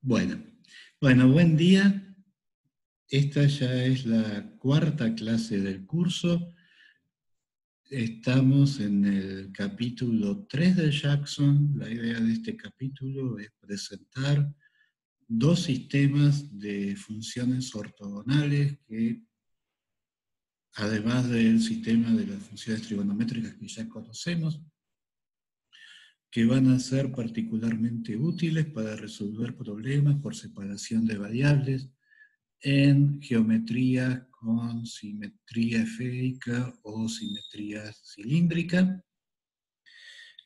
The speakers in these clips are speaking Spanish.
Bueno, bueno, buen día. Esta ya es la cuarta clase del curso. Estamos en el capítulo 3 de Jackson. La idea de este capítulo es presentar dos sistemas de funciones ortogonales que, además del sistema de las funciones trigonométricas que ya conocemos, que van a ser particularmente útiles para resolver problemas por separación de variables en geometría con simetría esférica o simetría cilíndrica.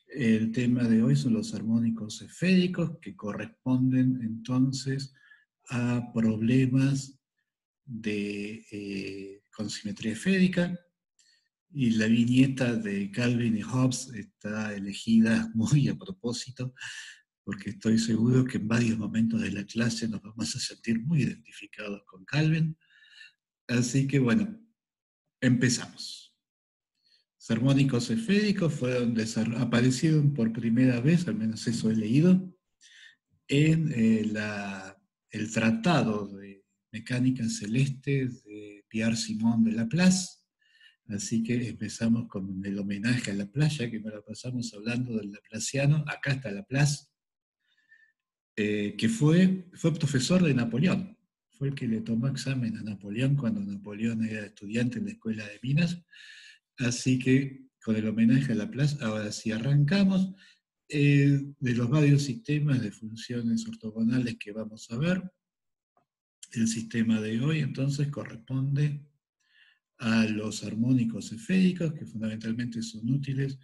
El tema de hoy son los armónicos esféricos, que corresponden entonces a problemas con simetría esférica. Y la viñeta de Calvin y Hobbes está elegida muy a propósito, porque estoy seguro que en varios momentos de la clase nos vamos a sentir muy identificados con Calvin. Así que bueno, empezamos. Los armónicos esféricos aparecieron por primera vez, al menos eso he leído, en el Tratado de Mecánica Celeste de Pierre-Simon de Laplace. Así que empezamos con el homenaje a Laplace, ya que nos la pasamos hablando del laplaciano. Acá está Laplace, que fue profesor de Napoleón. Fue el que le tomó examen a Napoleón cuando Napoleón era estudiante en la Escuela de Minas. Así que, con el homenaje a Laplace, ahora sí arrancamos. De los varios sistemas de funciones ortogonales que vamos a ver, el sistema de hoy entonces corresponde a los armónicos esféricos, que fundamentalmente son útiles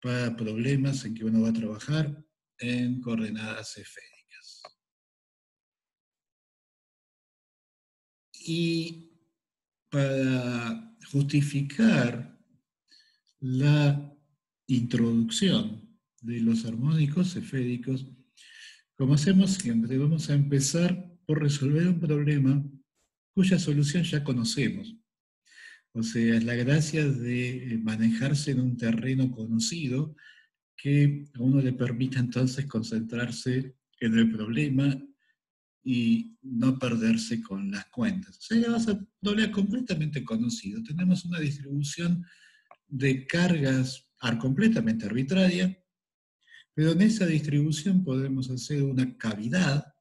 para problemas en que uno va a trabajar en coordenadas esféricas. Y para justificar la introducción de los armónicos esféricos, como hacemos siempre, vamos a empezar por resolver un problema cuya solución ya conocemos. O sea, es la gracia de manejarse en un terreno conocido que a uno le permita entonces concentrarse en el problema y no perderse con las cuentas. O sea, ya vas a un problema completamente conocido. Tenemos una distribución de cargas completamente arbitraria, pero en esa distribución podemos hacer una cavidad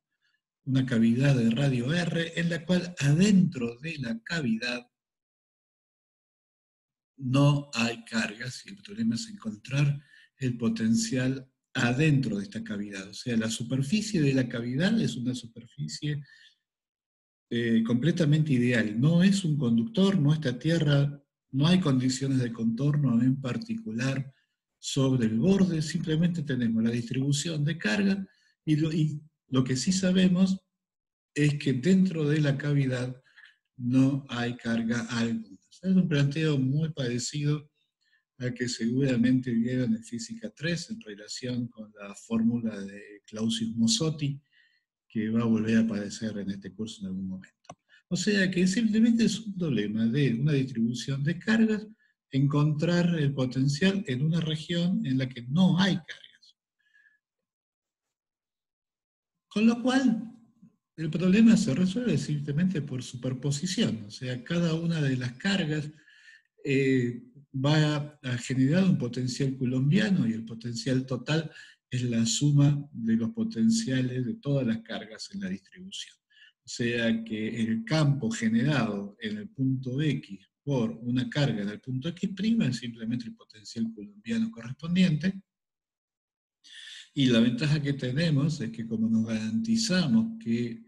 de radio R, en la cual adentro de la cavidad no hay cargas, y el problema es encontrar el potencial adentro de esta cavidad. O sea, la superficie de la cavidad es una superficie completamente ideal. No es un conductor, no está tierra, no hay condiciones de contorno en particular sobre el borde, simplemente tenemos la distribución de carga y lo que sí sabemos es que dentro de la cavidad no hay carga alguna. Es un planteo muy parecido al que seguramente vieron en Física 3 en relación con la fórmula de Clausius-Mossotti, que va a volver a aparecer en este curso en algún momento. O sea que simplemente es un problema de una distribución de cargas, encontrar el potencial en una región en la que no hay cargas. Con lo cual, el problema se resuelve simplemente por superposición. O sea, cada una de las cargas va a generar un potencial coulombiano y el potencial total es la suma de los potenciales de todas las cargas en la distribución. O sea que el campo generado en el punto X por una carga en el punto X' es simplemente el potencial coulombiano correspondiente. Y la ventaja que tenemos es que como nos garantizamos que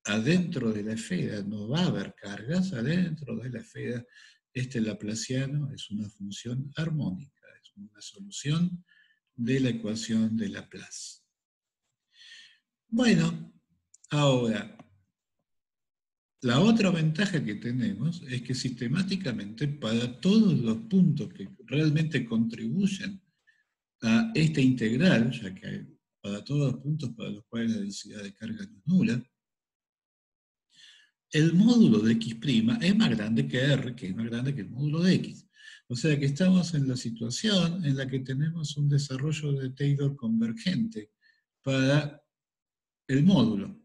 adentro de la esfera no va a haber cargas, adentro de la esfera este laplaciano es una función armónica, es una solución de la ecuación de Laplace. Bueno, ahora, la otra ventaja que tenemos es que sistemáticamente para todos los puntos que realmente contribuyen a esta integral, ya que para todos los puntos para los cuales la densidad de carga no es nula, el módulo de X' es más grande que R, que es más grande que el módulo de X. O sea que estamos en la situación en la que tenemos un desarrollo de Taylor convergente para el módulo.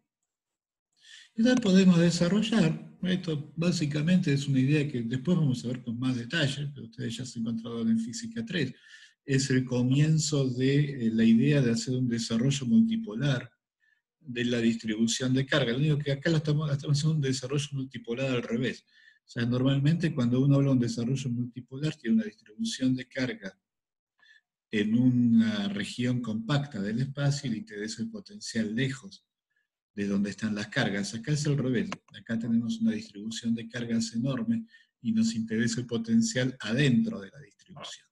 Y ya podemos desarrollar, esto básicamente es una idea que después vamos a ver con más detalle, pero ustedes ya se encontraron en Física 3, es el comienzo de la idea de hacer un desarrollo multipolar de la distribución de carga. Lo único que acá estamos haciendo un desarrollo multipolar al revés. O sea, normalmente cuando uno habla de un desarrollo multipolar, tiene una distribución de carga en una región compacta del espacio y le interesa el potencial lejos de donde están las cargas. Acá es al revés. Acá tenemos una distribución de cargas enorme y nos interesa el potencial adentro de la distribución.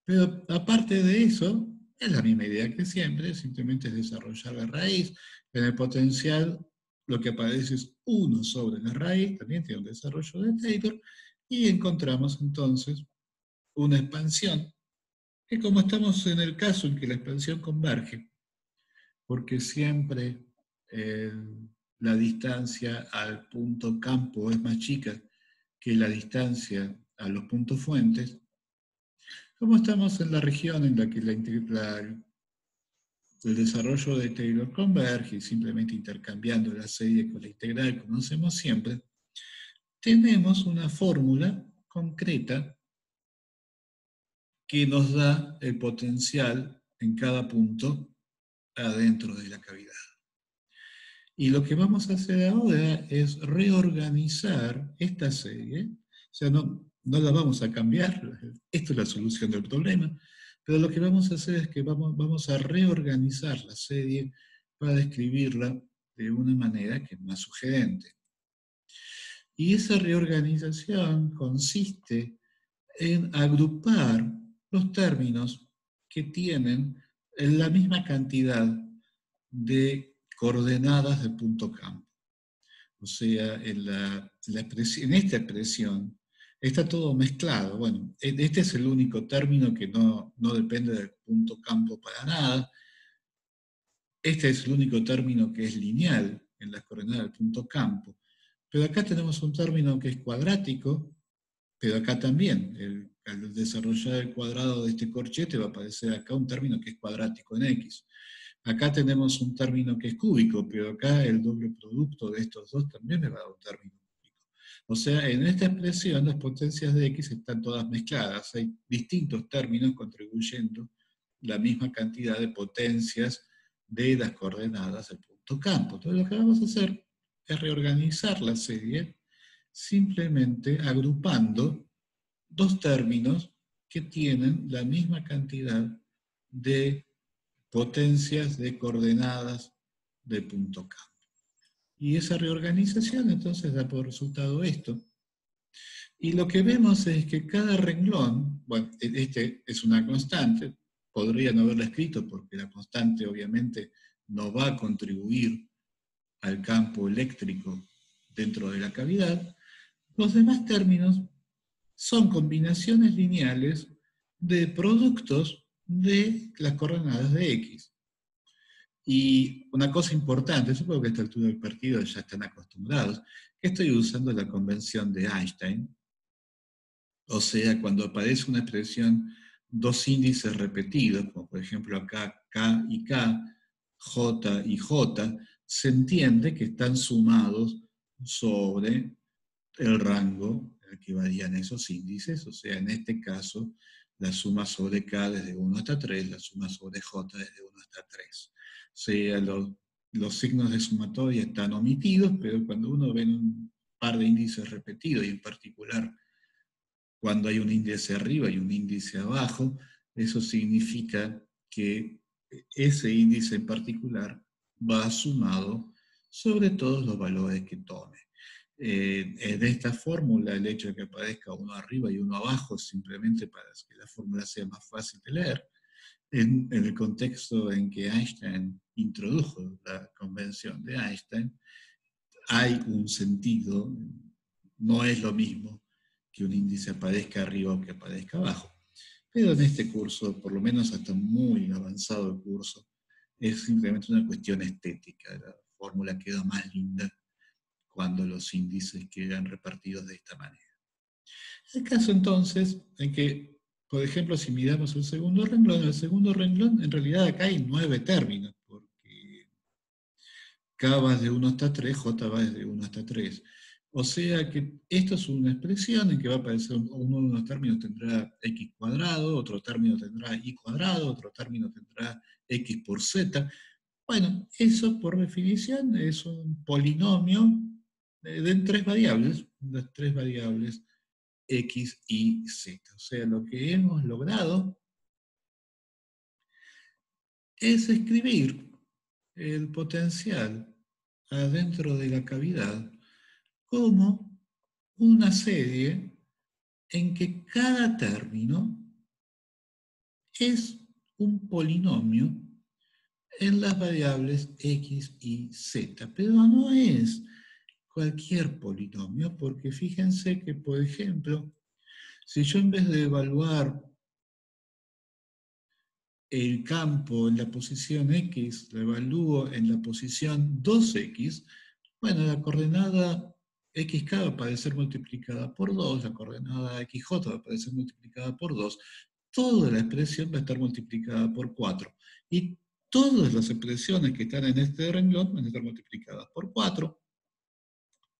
Pero aparte de eso, es la misma idea que siempre, simplemente es desarrollar la raíz. En el potencial lo que aparece es 1 sobre la raíz, también tiene un desarrollo de Taylor, y encontramos entonces una expansión, que como estamos en el caso en que la expansión converge, porque siempre eh, la distancia al punto campo es más chica que la distancia a los puntos fuentes, como estamos en la región en la que el desarrollo de Taylor converge, simplemente intercambiando la serie con la integral que conocemos siempre, tenemos una fórmula concreta que nos da el potencial en cada punto adentro de la cavidad. Y lo que vamos a hacer ahora es reorganizar esta serie, o sea, no la vamos a cambiar, esto es la solución del problema, pero lo que vamos a hacer es que vamos a reorganizar la serie para describirla de una manera que es más sugerente. Y esa reorganización consiste en agrupar los términos que tienen la misma cantidad de coordenadas del punto campo. O sea, en esta expresión está todo mezclado. Bueno, este es el único término que no depende del punto campo para nada. Este es el único término que es lineal en las coordenadas del punto campo. Pero acá tenemos un término que es cuadrático, pero acá también, al desarrollar el cuadrado de este corchete va a aparecer acá un término que es cuadrático en X. Acá tenemos un término que es cúbico, pero acá el doble producto de estos dos también me va a dar un término cúbico. O sea, en esta expresión las potencias de X están todas mezcladas. Hay distintos términos contribuyendo la misma cantidad de potencias de las coordenadas del punto campo. Entonces lo que vamos a hacer es reorganizar la serie simplemente agrupando dos términos que tienen la misma cantidad de potencias de coordenadas de punto campo. Y esa reorganización entonces da por resultado esto. Y lo que vemos es que cada renglón, bueno, este es una constante, podría no haberla escrito porque la constante obviamente no va a contribuir al campo eléctrico dentro de la cavidad. Los demás términos son combinaciones lineales de productos de las coordenadas de X. Y una cosa importante, supongo que a esta altura del partido ya están acostumbrados, que estoy usando la convención de Einstein. O sea, cuando aparece una expresión, dos índices repetidos, como por ejemplo acá K y K, J y J, se entiende que están sumados sobre el rango en el que varían esos índices, o sea, en este caso, la suma sobre K desde 1 hasta 3, la suma sobre J desde 1 hasta 3. O sea, los signos de sumatoria están omitidos, pero cuando uno ve un par de índices repetidos, y en particular cuando hay un índice arriba y un índice abajo, eso significa que ese índice en particular va sumado sobre todos los valores que tome. De esta fórmula, el hecho de que aparezca uno arriba y uno abajo, simplemente para que la fórmula sea más fácil de leer, en el contexto en que Einstein introdujo la convención de Einstein, hay un sentido, no es lo mismo que un índice aparezca arriba o que aparezca abajo. Pero en este curso, por lo menos hasta muy avanzado el curso, es simplemente una cuestión estética. La fórmula queda más linda cuando los índices quedan repartidos de esta manera. Es el caso entonces en que, por ejemplo, si miramos el segundo renglón en realidad acá hay 9 términos, porque K va de 1 hasta 3, J va de 1 hasta 3. O sea que esto es una expresión en que va a aparecer uno de los términos tendrá x cuadrado, otro término tendrá y cuadrado, otro término tendrá x por z. Bueno, eso por definición es un polinomio de tres variables, las tres variables x y z. O sea, lo que hemos logrado es escribir el potencial adentro de la cavidad como una serie en que cada término es un polinomio en las variables x y z, pero no es cualquier polinomio, porque fíjense que, por ejemplo, si yo en vez de evaluar el campo en la posición x, lo evalúo en la posición 2x, bueno, la coordenada xk va a aparecer multiplicada por 2, la coordenada xj va a aparecer multiplicada por 2, toda la expresión va a estar multiplicada por 4. Y todas las expresiones que están en este renglón van a estar multiplicadas por 4.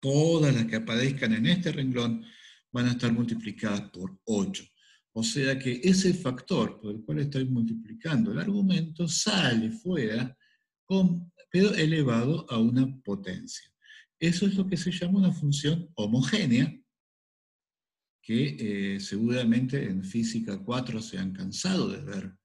Todas las que aparezcan en este renglón van a estar multiplicadas por 8. O sea que ese factor por el cual estoy multiplicando el argumento sale fuera, pero elevado a una potencia. Eso es lo que se llama una función homogénea, que seguramente en física 4 se han cansado de ver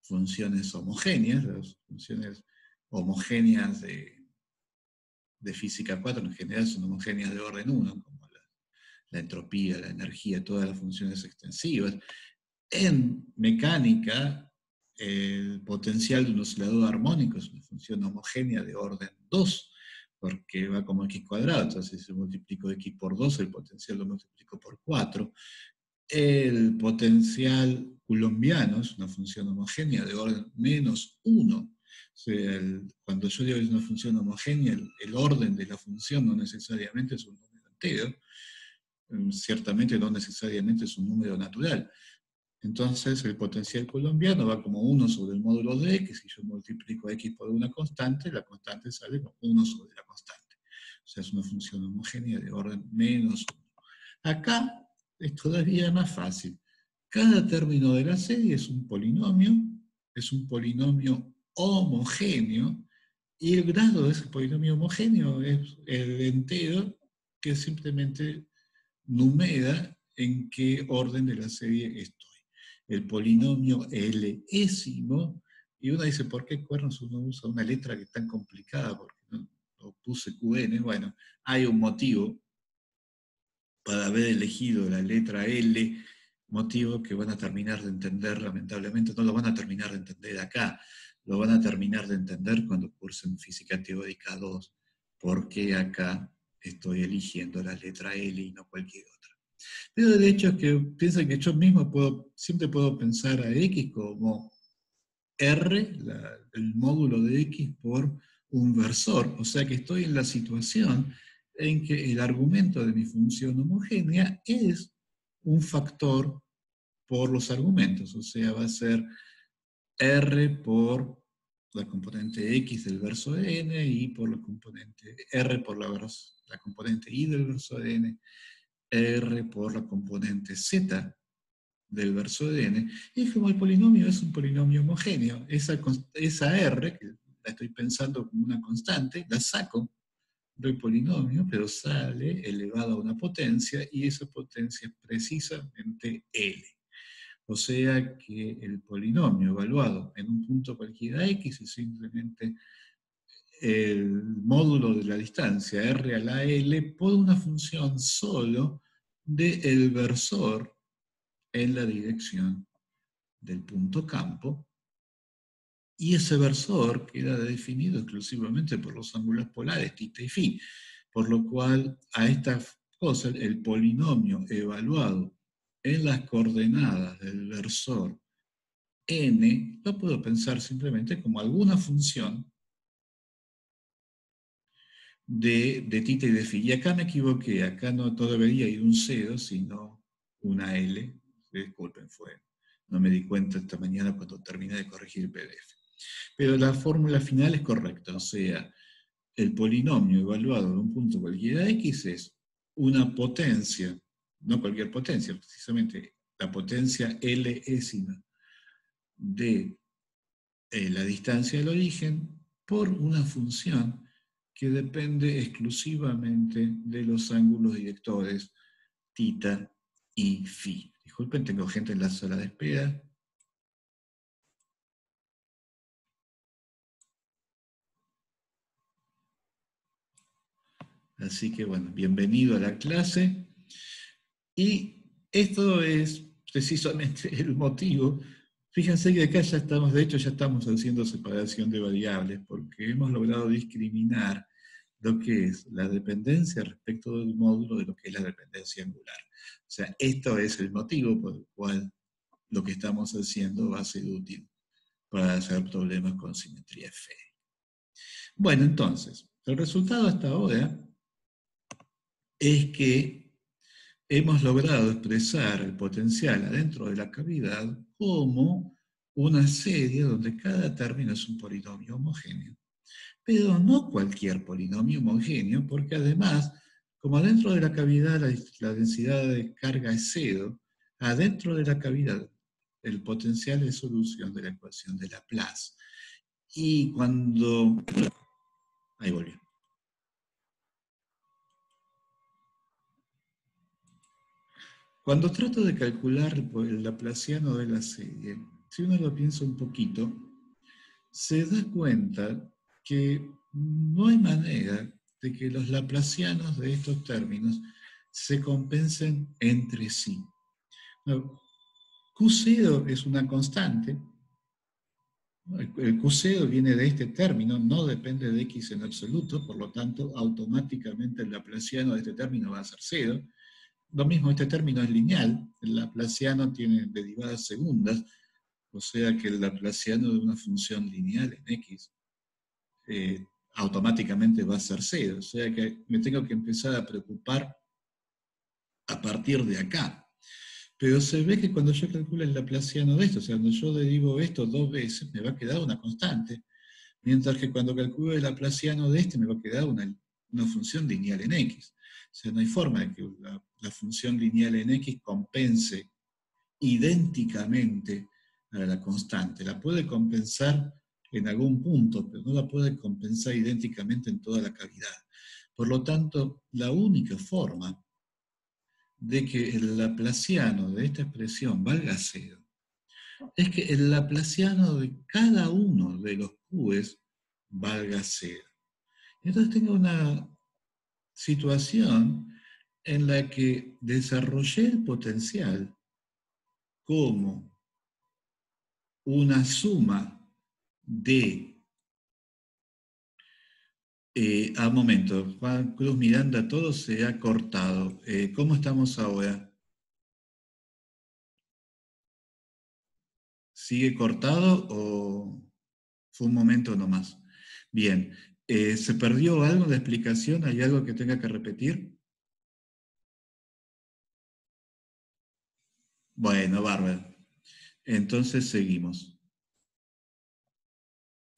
funciones homogéneas. Las funciones homogéneas de física 4 en general son homogéneas de orden 1, como la entropía, la energía, todas las funciones extensivas. En mecánica, el potencial de un oscilador armónico es una función homogénea de orden 2, porque va como x cuadrado, entonces si multiplico x por 2, el potencial lo multiplico por 4. El potencial coulombiano es una función homogénea de orden menos 1. O sea, cuando yo digo que es una función homogénea, el orden de la función no necesariamente es un número entero, ciertamente no necesariamente es un número natural. Entonces el potencial coulombiano va como 1 sobre el módulo de x, si yo multiplico x por una constante, la constante sale como 1 sobre la constante. O sea, es una función homogénea de orden menos 1. Acá es todavía más fácil. Cada término de la serie es un polinomio homogéneo, y el grado de ese polinomio homogéneo es el entero que simplemente numera en qué orden de la serie estoy. El polinomio Lésimo, y uno dice, ¿por qué cuernos uno usa una letra que es tan complicada? Porque no puse QN. Bueno, hay un motivo para haber elegido la letra L, motivo que van a terminar de entender, lamentablemente, no lo van a terminar de entender acá, lo van a terminar de entender cuando cursen Física Teórica 2, porque acá estoy eligiendo la letra L y no cualquier otra. Pero de hecho es que piensa que yo mismo siempre puedo pensar a X como R, el módulo de X por un versor, o sea que estoy en la situación en que el argumento de mi función homogénea es un factor por los argumentos, o sea, va a ser R por la componente X del verso de n, y por la componente R por la componente Y del verso de n, R por la componente Z del verso de n, y como el polinomio es un polinomio homogéneo, esa R, que la estoy pensando como una constante, la saco del polinomio, pero sale elevado a una potencia, y esa potencia es precisamente L. O sea que el polinomio evaluado en un punto cualquiera X es simplemente el módulo de la distancia R a la L por una función solo del versor en la dirección del punto campo, y ese versor queda definido exclusivamente por los ángulos polares θ y φ, por lo cual a esta cosa, el polinomio evaluado en las coordenadas del versor n, lo puedo pensar simplemente como alguna función de θ y de φ. Y acá me equivoqué, acá no debería ir un 0, sino una L. Disculpen, no me di cuenta esta mañana cuando terminé de corregir el PDF. Pero la fórmula final es correcta, o sea, el polinomio evaluado en un punto cualquiera x es una potencia, no cualquier potencia, precisamente la potencia Lésima de la distancia del origen por una función que depende exclusivamente de los ángulos directores θ y φ. Disculpen, tengo gente en la sala de espera. Así que bueno, bienvenido a la clase. Y esto es precisamente el motivo. Fíjense que acá ya estamos, de hecho ya estamos haciendo separación de variables, porque hemos logrado discriminar lo que es la dependencia respecto del módulo de lo que es la dependencia angular. O sea, esto es el motivo por el cual lo que estamos haciendo va a ser útil para hacer problemas con simetría F. Bueno, entonces, el resultado hasta ahora es que hemos logrado expresar el potencial adentro de la cavidad como una serie donde cada término es un polinomio homogéneo. Pero no cualquier polinomio homogéneo, porque además, como adentro de la cavidad la densidad de carga es cero, adentro de la cavidad el potencial de solución de la ecuación de Laplace. Y cuando... Ahí volvió. Cuando trato de calcular el laplaciano de la serie, si uno lo piensa un poquito, se da cuenta que no hay manera de que los laplacianos de estos términos se compensen entre sí. Q0 es una constante. El Q0 viene de este término, no depende de X en absoluto, por lo tanto, automáticamente el laplaciano de este término va a ser 0. Lo mismo, este término es lineal, el laplaciano tiene derivadas segundas, o sea que el laplaciano de una función lineal en X automáticamente va a ser 0. O sea que me tengo que empezar a preocupar a partir de acá. Pero se ve que cuando yo calculo el laplaciano de esto, o sea, cuando yo derivo esto 2 veces, me va a quedar una constante. Mientras que cuando calculo el laplaciano de este, me va a quedar una función lineal en X. O sea, no hay forma de que la función lineal en X compense idénticamente a la constante. La puede compensar en algún punto, pero no la puede compensar idénticamente en toda la cavidad. Por lo tanto, la única forma de que el laplaciano de esta expresión valga 0 es que el laplaciano de cada uno de los q's valga 0. Entonces tengo una situación en la que desarrollé el potencial como una suma de... al momento, Juan Cruz Miranda, todo se ha cortado. ¿Cómo estamos ahora? ¿Sigue cortado o fue un momento nomás? Bien, ¿se perdió algo de explicación? ¿Hay algo que tenga que repetir? Bueno, bárbaro. Entonces seguimos.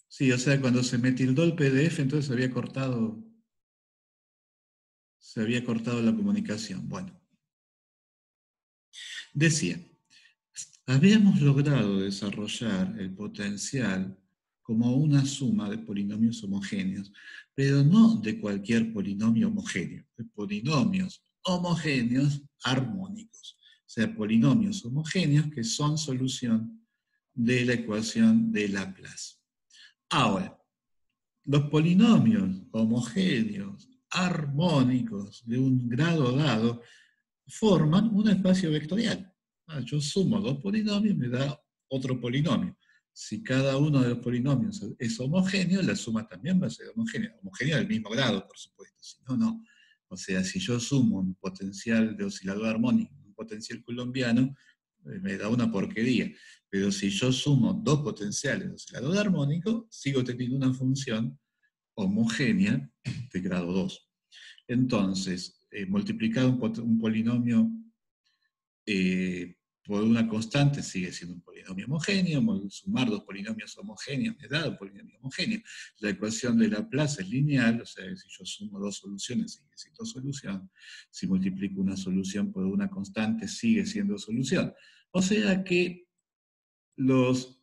Sí, o sea, cuando se me tildó el PDF, entonces se había cortado la comunicación. Bueno, decía, habíamos logrado desarrollar el potencial como una suma de polinomios homogéneos, pero no de cualquier polinomio homogéneo, de polinomios homogéneos armónicos, o sea, polinomios homogéneos que son solución de la ecuación de Laplace. Ahora, los polinomios homogéneos armónicos de un grado dado forman un espacio vectorial. Yo sumo dos polinomios y me da otro polinomio. Si cada uno de los polinomios es homogéneo, la suma también va a ser homogénea. Homogénea del mismo grado, por supuesto. Si no, no. O sea, si yo sumo un potencial de oscilador armónico, un potencial colombiano, me da una porquería. Pero si yo sumo dos potenciales de oscilador armónico, sigo teniendo una función homogénea de grado 2. Entonces, multiplicar un polinomio por una constante sigue siendo un polinomio homogéneo, sumar dos polinomios homogéneos me da un polinomio homogéneo. La ecuación de Laplace es lineal, o sea, si yo sumo dos soluciones sigue siendo solución, si multiplico una solución por una constante sigue siendo solución. O sea que los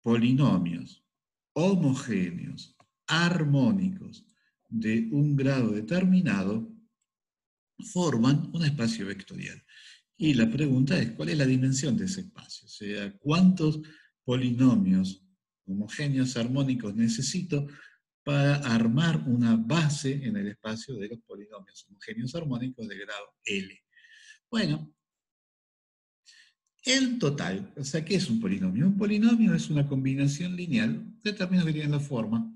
polinomios homogéneos, armónicos, de un grado determinado, forman un espacio vectorial. Y la pregunta es, ¿cuál es la dimensión de ese espacio? O sea, ¿cuántos polinomios homogéneos armónicos necesito para armar una base en el espacio de los polinomios homogéneos armónicos de grado L? Bueno, el total, o sea, ¿qué es un polinomio? Un polinomio es una combinación lineal de términos que tienen la forma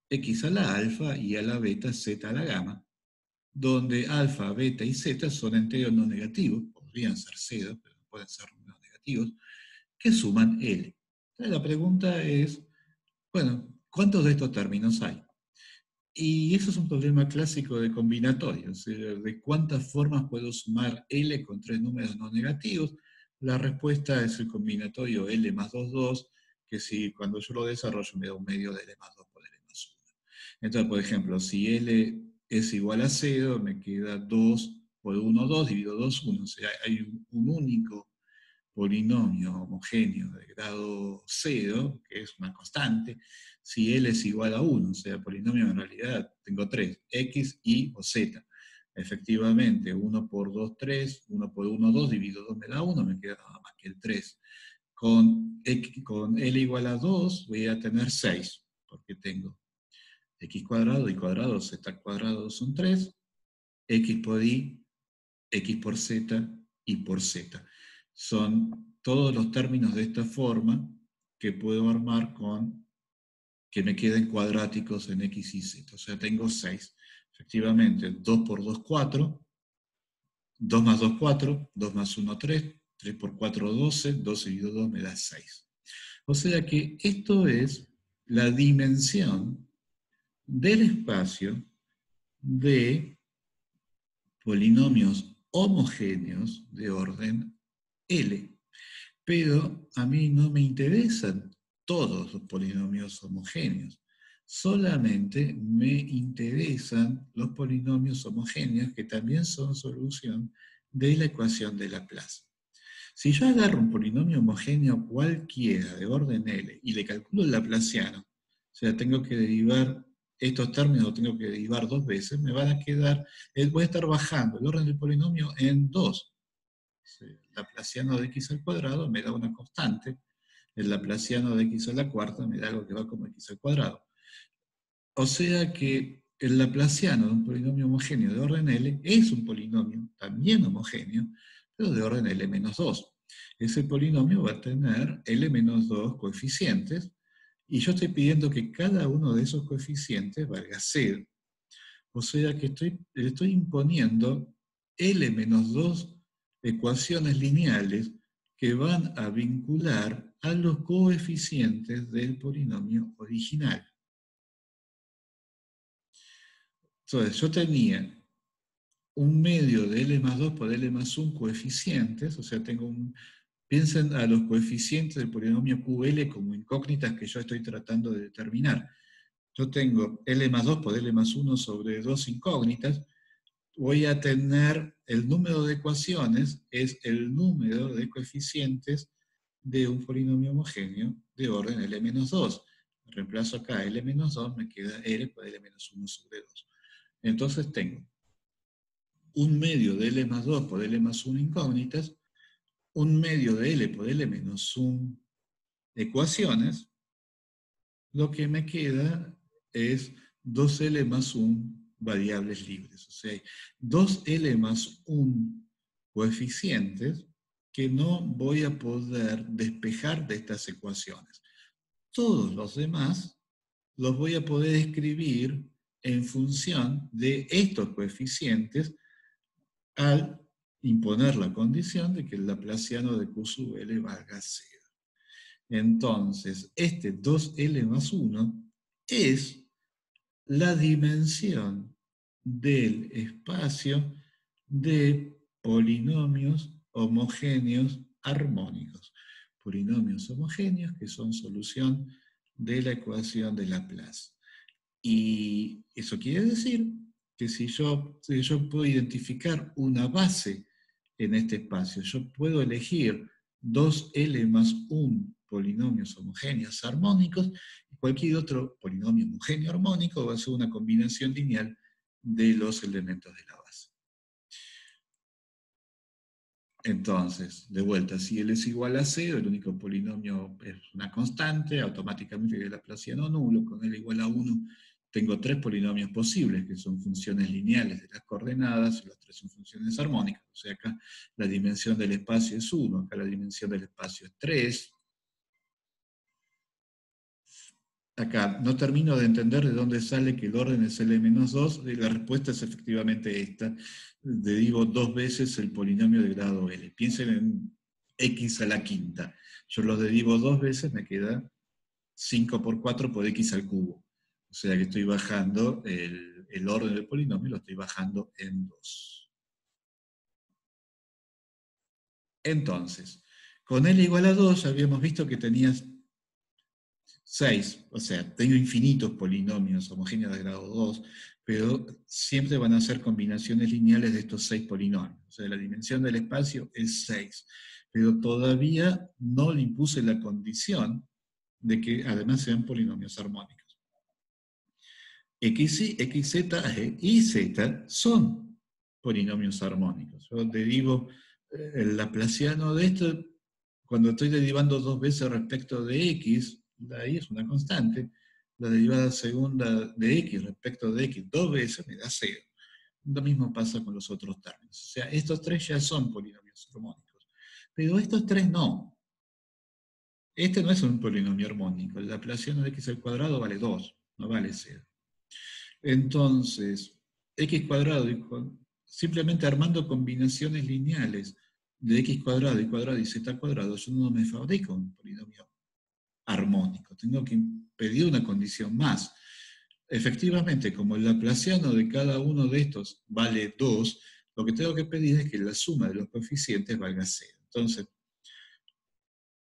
x a la alfa y a la beta z a la gamma, donde alfa, beta y zeta son enteros no negativos, podrían ser ceros, pero no pueden ser números negativos, que suman L. Entonces la pregunta es, bueno, ¿cuántos de estos términos hay? Y eso es un problema clásico de combinatorio, o sea, de cuántas formas puedo sumar L con tres números no negativos. La respuesta es el combinatorio L más 2, 2, que si cuando yo lo desarrollo me da un medio de L más 2 por L más 1. Entonces, por ejemplo, si L es igual a 0, me queda 2 por 1, 2, divido 2, 1. O sea, hay un único polinomio homogéneo de grado 0, que es una constante, si L es igual a 1, o sea, polinomio en realidad tengo 3, X, Y o Z. Efectivamente, 1 por 2, 3, 1 por 1, 2, divido 2 me da 1, me queda nada más que el 3. Con L igual a 2 voy a tener 6, porque tengo x cuadrado, y cuadrado, z cuadrado son 3, x por y, x por z, y por z. Son todos los términos de esta forma que puedo armar con que me queden cuadráticos en x y z. O sea, tengo 6. Efectivamente, 2 por 2, 4, 2 más 2, 4, 2 más 1, 3, 3 por 4, 12, 12 dividido 2 me da 6. O sea que esto es la dimensión del espacio de polinomios homogéneos de orden L. Pero a mí no me interesan todos los polinomios homogéneos. Solamente me interesan los polinomios homogéneos que también son solución de la ecuación de Laplace. Si yo agarro un polinomio homogéneo cualquiera de orden L y le calculo el laplaciano, o sea, tengo que derivar estos términos, los tengo que derivar dos veces, me van a quedar, voy a estar bajando el orden del polinomio en 2. El laplaciano de x al cuadrado me da una constante, el laplaciano de x a la cuarta me da algo que va como x al cuadrado. O sea que el laplaciano de un polinomio homogéneo de orden L es un polinomio también homogéneo, pero de orden L menos 2. Ese polinomio va a tener L menos 2 coeficientes, y yo estoy pidiendo que cada uno de esos coeficientes valga 0. O sea que estoy imponiendo L menos 2 ecuaciones lineales que van a vincular a los coeficientes del polinomio original. Entonces, yo tenía un medio de L más 2 por L más 1 coeficientes, o sea, piensen a los coeficientes del polinomio QL como incógnitas que yo estoy tratando de determinar. Yo tengo L más 2 por L más 1 sobre 2 incógnitas, voy a tener el número de ecuaciones, es el número de coeficientes de un polinomio homogéneo de orden L menos 2. Reemplazo acá L menos 2, me queda L por L menos 1 sobre 2. Entonces tengo un medio de L más 2 por L más 1 incógnitas, un medio de L por L menos 1 ecuaciones, lo que me queda es 2L más 1 variables libres. O sea, hay 2L más 1 coeficientes que no voy a poder despejar de estas ecuaciones. Todos los demás los voy a poder escribir en función de estos coeficientes al imponer la condición de que el laplaciano de Q sub L valga 0. Entonces, este 2L más 1 es la dimensión del espacio de polinomios homogéneos armónicos. Polinomios homogéneos que son solución de la ecuación de Laplace. Y eso quiere decir que si yo puedo identificar una base en este espacio, yo puedo elegir 2L más 1 polinomios homogéneos armónicos, y cualquier otro polinomio homogéneo armónico va a ser una combinación lineal de los elementos de la base. Entonces, de vuelta, si L es igual a 0, el único polinomio es una constante, automáticamente el laplaciano nulo. Con L igual a 1 tengo 3 polinomios posibles, que son funciones lineales de las coordenadas, y las 3 son funciones armónicas. O sea, acá la dimensión del espacio es 1, acá la dimensión del espacio es 3. Acá no termino de entender de dónde sale que el orden es L-2, y la respuesta es efectivamente esta. Derivo 2 veces el polinomio de grado L. Piensen en x a la quinta. Yo lo derivo 2 veces, me queda 5 por 4 por x al cubo. O sea que estoy bajando el orden del polinomio, lo estoy bajando en 2. Entonces, con L igual a 2 habíamos visto que tenías 6, o sea, tengo infinitos polinomios homogéneos de grado 2, pero siempre van a ser combinaciones lineales de estos 6 polinomios. O sea, la dimensión del espacio es 6, pero todavía no le impuse la condición de que además sean polinomios armónicos. X, Z y Z son polinomios armónicos. Yo derivo el laplaciano de esto, cuando estoy derivando 2 veces respecto de X, la Y es una constante, la derivada segunda de X respecto de X 2 veces me da 0. Lo mismo pasa con los otros términos. O sea, estos 3 ya son polinomios armónicos. Pero estos 3 no. Este no es un polinomio armónico. El laplaciano de X al cuadrado vale 2, no vale 0. Entonces, X cuadrado, simplemente armando combinaciones lineales de X cuadrado y Z cuadrado, yo no me fabrico un polinomio armónico. Tengo que pedir una condición más. Efectivamente, como el laplaciano de cada uno de estos vale 2, lo que tengo que pedir es que la suma de los coeficientes valga 0. Entonces,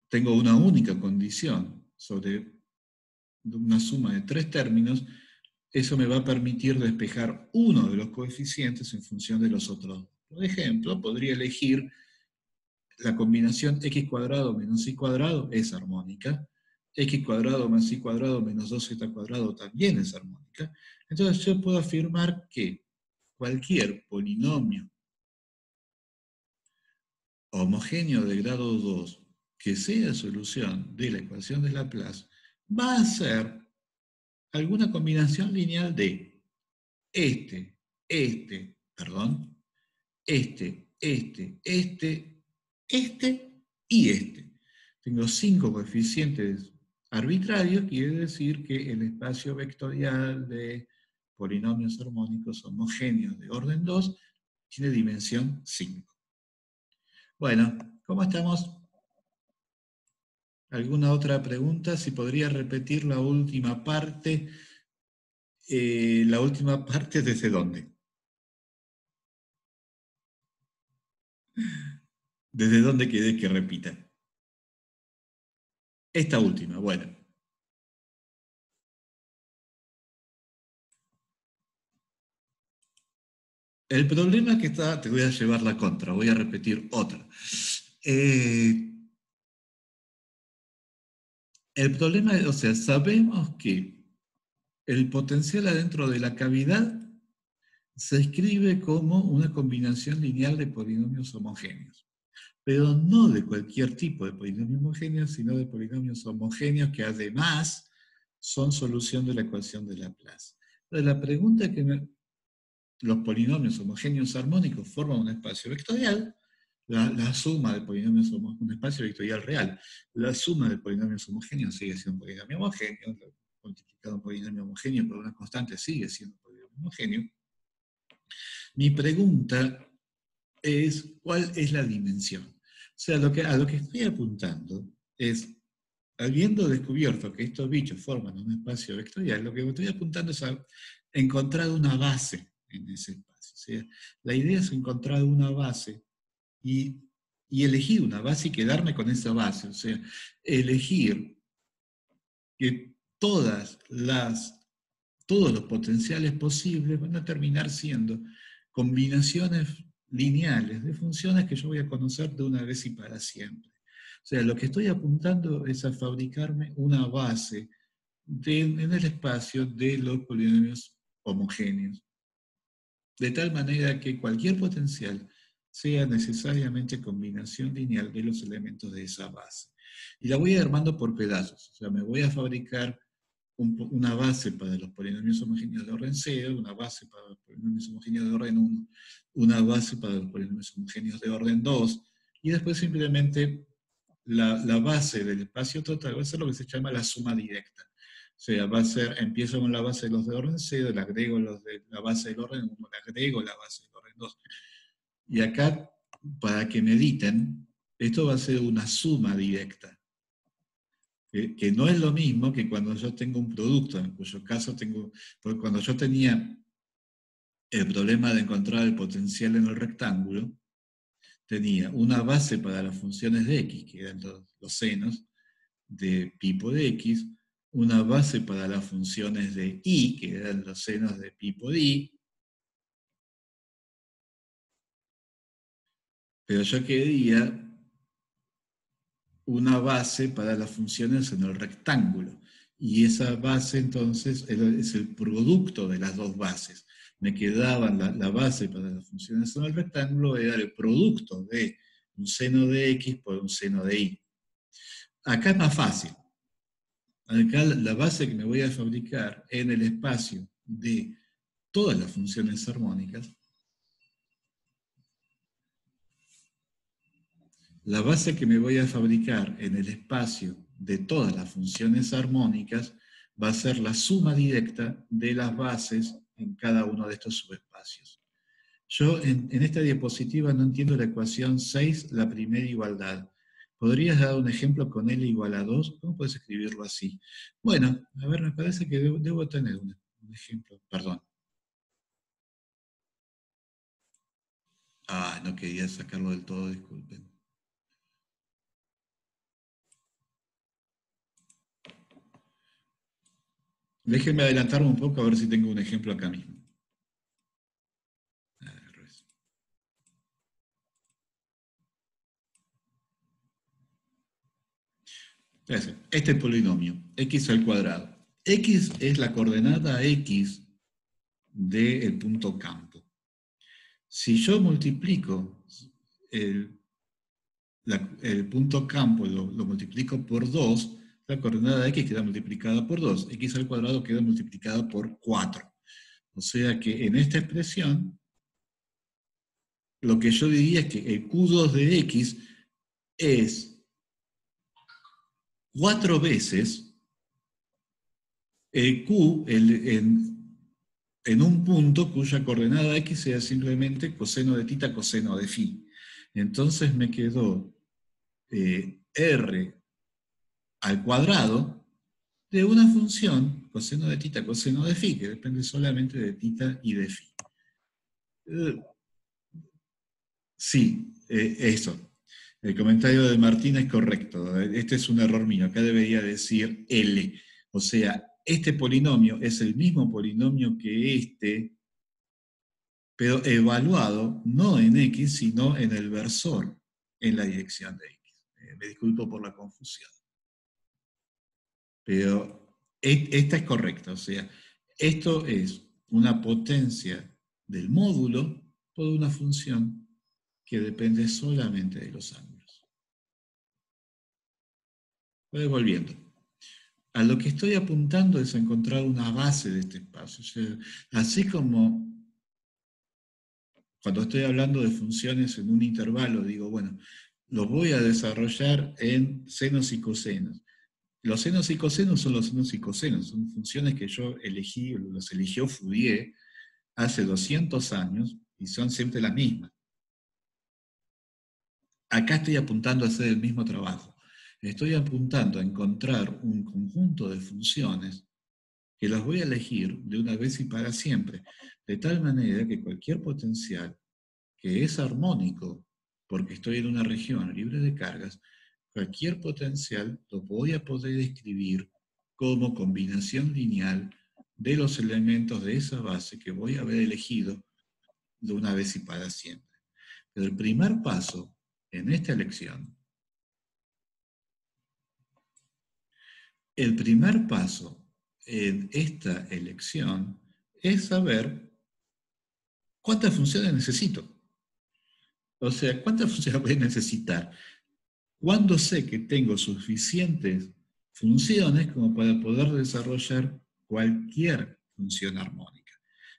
tengo una única condición sobre una suma de 3 términos. Eso me va a permitir despejar uno de los coeficientes en función de los otros. Por ejemplo, podría elegir la combinación x cuadrado menos y cuadrado es armónica, x cuadrado más y cuadrado menos 2z cuadrado también es armónica. Entonces yo puedo afirmar que cualquier polinomio homogéneo de grado 2 que sea solución de la ecuación de Laplace va a ser alguna combinación lineal de este y este. Tengo 5 coeficientes arbitrarios, quiere decir que el espacio vectorial de polinomios armónicos homogéneos de orden 2 tiene dimensión 5. Bueno, ¿cómo estamos? ¿Alguna otra pregunta? Si podría repetir la última parte. ¿Desde dónde? ¿Desde dónde quedé que repita? Esta última, bueno. El problema que está, te voy a llevar la contra, voy a repetir otra. El problema, o sea, sabemos que el potencial adentro de la cavidad se escribe como una combinación lineal de polinomios homogéneos, pero no de cualquier tipo de polinomio homogéneo, sino de polinomios homogéneos que además son solución de la ecuación de Laplace. Entonces, la pregunta que los polinomios homogéneos armónicos forman un espacio vectorial, la suma de polinomios homogéneos, un espacio vectorial real, la suma de polinomios homogéneos sigue siendo un polinomio homogéneo, multiplicado un polinomio homogéneo por una constante sigue siendo un polinomio homogéneo. Mi pregunta es, ¿cuál es la dimensión? O sea, a lo que estoy apuntando es, habiendo descubierto que estos bichos forman un espacio vectorial, lo que estoy apuntando es a encontrar una base en ese espacio. base. O sea, la idea es encontrar una base y elegir una base y quedarme con esa base. O sea, elegir que todos los potenciales posibles van a terminar siendo combinaciones lineales de funciones que yo voy a conocer de una vez y para siempre. O sea, lo que estoy apuntando es a fabricarme una base en el espacio de los polinomios homogéneos, de tal manera que cualquier potencial sea necesariamente combinación lineal de los elementos de esa base. Y la voy a ir armando por pedazos, o sea, me voy a fabricar una base para los polinomios homogéneos de orden 0, una base para los polinomios homogéneos de orden 1, una base para los polinomios homogéneos de orden 2, y después simplemente la base del espacio total va a ser lo que se llama la suma directa. O sea, va a ser, empiezo con la base de los de orden 0, le agrego los de la base del orden 1, le agrego la base del orden 2. Y acá, para que mediten, esto va a ser una suma directa. Que no es lo mismo que cuando yo tengo un producto, en cuyo caso porque cuando yo tenía el problema de encontrar el potencial en el rectángulo, tenía una base para las funciones de x, que eran los senos de pi por x, una base para las funciones de y, que eran los senos de pi por y, pero yo quería una base para las funciones en el rectángulo. Y esa base entonces es el producto de las dos bases. Me quedaban la base para las funciones en el rectángulo, era el producto de un seno de x por un seno de y. Acá es más fácil. Acá la base que me voy a fabricar en el espacio de todas las funciones armónicas, la base que me voy a fabricar en el espacio de todas las funciones armónicas va a ser la suma directa de las bases en cada uno de estos subespacios. Yo en esta diapositiva no entiendo la ecuación 6, la primera igualdad. ¿Podrías dar un ejemplo con L igual a 2? ¿Cómo puedes escribirlo así? Bueno, a ver, me parece que debo tener un ejemplo. Perdón. Ah, no quería sacarlo del todo, disculpen. Déjenme adelantarme un poco a ver si tengo un ejemplo acá mismo. Entonces, este es el polinomio, x al cuadrado. X es la coordenada x del punto campo. Si yo multiplico el punto campo, lo multiplico por 2, la coordenada x queda multiplicada por 2. X al cuadrado queda multiplicada por 4. O sea que en esta expresión, lo que yo diría es que el Q2 de x es 4 veces el Q en un punto cuya coordenada x sea simplemente coseno de tita, coseno de phi. Entonces me quedó r al cuadrado de una función coseno de tita, coseno de phi, que depende solamente de tita y de phi. Sí, eso. El comentario de Martín es correcto. Este es un error mío. Acá debería decir L. O sea, este polinomio es el mismo polinomio que este, pero evaluado no en X, sino en el versor, en la dirección de X. Me disculpo por la confusión. Pero esta es correcta. O sea, esto es una potencia del módulo por una función que depende solamente de los ángulos. Voy volviendo. A lo que estoy apuntando es a encontrar una base de este espacio. O sea, así como cuando estoy hablando de funciones en un intervalo, digo, bueno, los voy a desarrollar en senos y cosenos. Los senos y cosenos son los senos y cosenos, son funciones que yo elegí, los eligió Fourier hace 200 años y son siempre las mismas. Acá estoy apuntando a hacer el mismo trabajo. Estoy apuntando a encontrar un conjunto de funciones que los voy a elegir de una vez y para siempre, de tal manera que cualquier potencial que es armónico, porque estoy en una región libre de cargas, cualquier potencial lo voy a poder escribir como combinación lineal de los elementos de esa base que voy a haber elegido de una vez y para siempre. Pero el primer paso en esta elección, el primer paso en esta elección es saber cuántas funciones necesito. O sea, ¿cuántas funciones voy a necesitar? ¿Cuándo sé que tengo suficientes funciones como para poder desarrollar cualquier función armónica?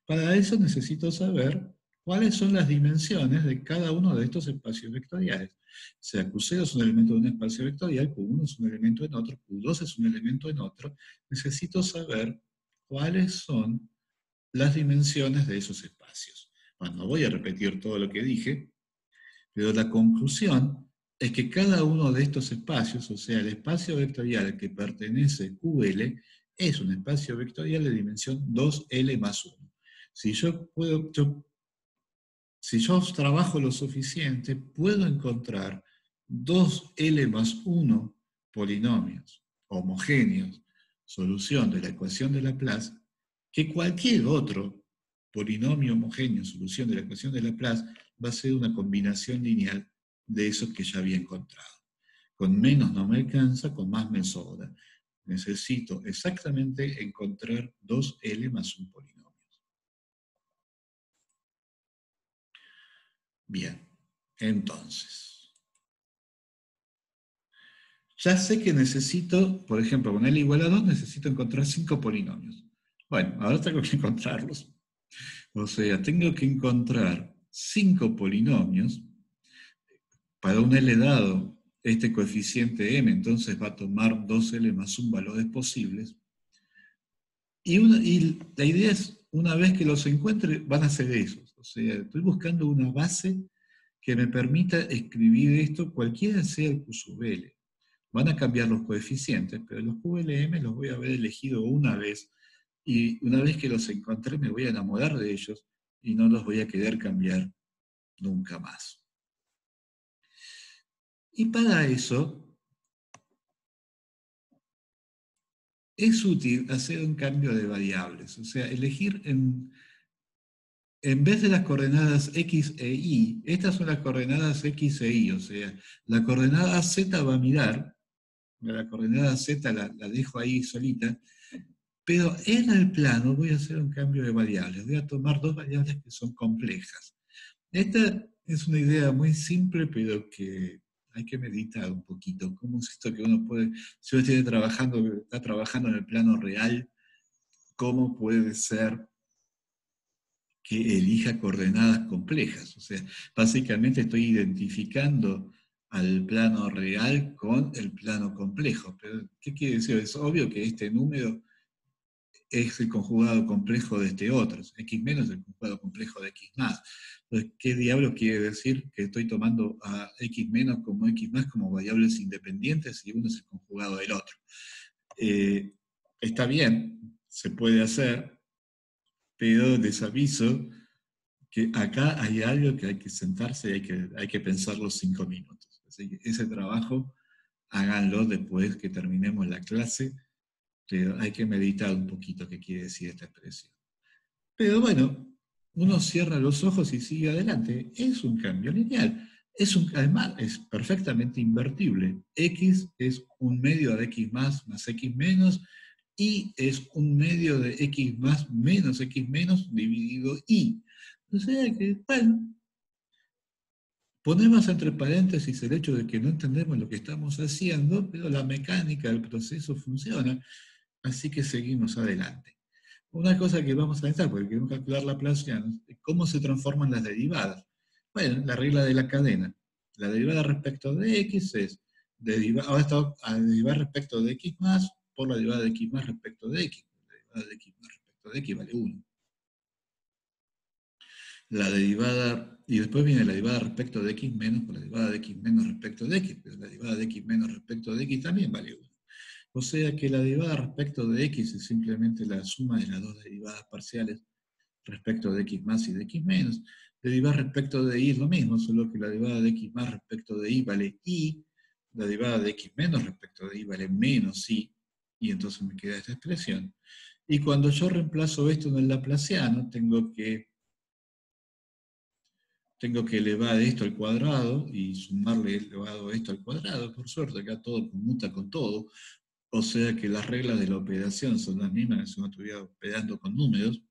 Para eso necesito saber cuáles son las dimensiones de cada uno de estos espacios vectoriales. O sea, Q0 es un elemento de un espacio vectorial, Q1 es un elemento en otro, Q2 es un elemento en otro. Necesito saber cuáles son las dimensiones de esos espacios. Bueno, no voy a repetir todo lo que dije, pero la conclusión es que cada uno de estos espacios, o sea, el espacio vectorial al que pertenece QL, es un espacio vectorial de dimensión 2L más 1. Si yo trabajo lo suficiente, puedo encontrar 2L más 1 polinomios homogéneos, solución de la ecuación de Laplace, que cualquier otro polinomio homogéneo, solución de la ecuación de Laplace, va a ser una combinación lineal de esos que ya había encontrado. Con menos no me alcanza, con más me sobra. Necesito exactamente encontrar 2L más un polinomio. Bien, entonces, ya sé que necesito, por ejemplo, con L igual a 2, necesito encontrar 5 polinomios. Bueno, ahora tengo que encontrarlos. O sea, tengo que encontrar 5 polinomios para un L dado. Este coeficiente M entonces va a tomar 2L más un valores posibles. Y la idea es, una vez que los encuentre, van a ser esos. O sea, estoy buscando una base que me permita escribir esto, cualquiera sea el Q sub L. Van a cambiar los coeficientes, pero los QLM los voy a haber elegido una vez, y una vez que los encontré me voy a enamorar de ellos y no los voy a querer cambiar nunca más. Y para eso es útil hacer un cambio de variables, o sea, elegir en vez de las coordenadas X e Y, estas son las coordenadas X e Y, o sea, la coordenada Z va a mirar, la coordenada Z la dejo ahí solita, pero en el plano voy a hacer un cambio de variables, voy a tomar dos variables que son complejas. Esta es una idea muy simple, pero que hay que meditar un poquito. ¿Cómo es esto que uno puede, si uno está trabajando en el plano real, cómo puede ser que elija coordenadas complejas? O sea, básicamente estoy identificando al plano real con el plano complejo. Pero, ¿qué quiere decir? Es obvio que este número es el conjugado complejo de este otro. X menos es el conjugado complejo de X más. Entonces, ¿qué diablos quiere decir que estoy tomando a X menos como X más como variables independientes y uno es el conjugado del otro? Está bien, se puede hacer, pero les aviso que acá hay algo que hay que sentarse y hay que pensarlo 5 minutos. Así que ese trabajo háganlo después que terminemos la clase, pero hay que meditar un poquito qué quiere decir esta expresión. Pero bueno, uno cierra los ojos y sigue adelante. Es un cambio lineal. Además, es perfectamente invertible. X es un medio de X más X menos, y es un medio de X más menos X menos dividido Y. O sea que, bueno, ponemos entre paréntesis el hecho de que no entendemos lo que estamos haciendo, pero la mecánica del proceso funciona, así que seguimos adelante. Una cosa que vamos a necesitar, porque queremos calcular Laplacianos, es cómo se transforman las derivadas. Bueno, la regla de la cadena. La derivada respecto de x es ahora está a derivar respecto de x más por la derivada de x más respecto de x. La derivada de x más respecto de x vale 1. La derivada, y después viene la derivada respecto de x menos por la derivada de x menos respecto de x, pero la derivada de x menos respecto de x también vale 1. O sea que la derivada respecto de x es simplemente la suma de las dos derivadas parciales respecto de x más y de x menos. Derivada respecto de y es lo mismo, solo que la derivada de x más respecto de y vale y, la derivada de x menos respecto de y vale menos y entonces me queda esta expresión. Y cuando yo reemplazo esto en el laplaciano, tengo que elevar esto al cuadrado y sumarle elevado esto al cuadrado. Por suerte, acá todo conmuta con todo. O sea que las reglas de la operación son las mismas que si uno estuviera operando con números.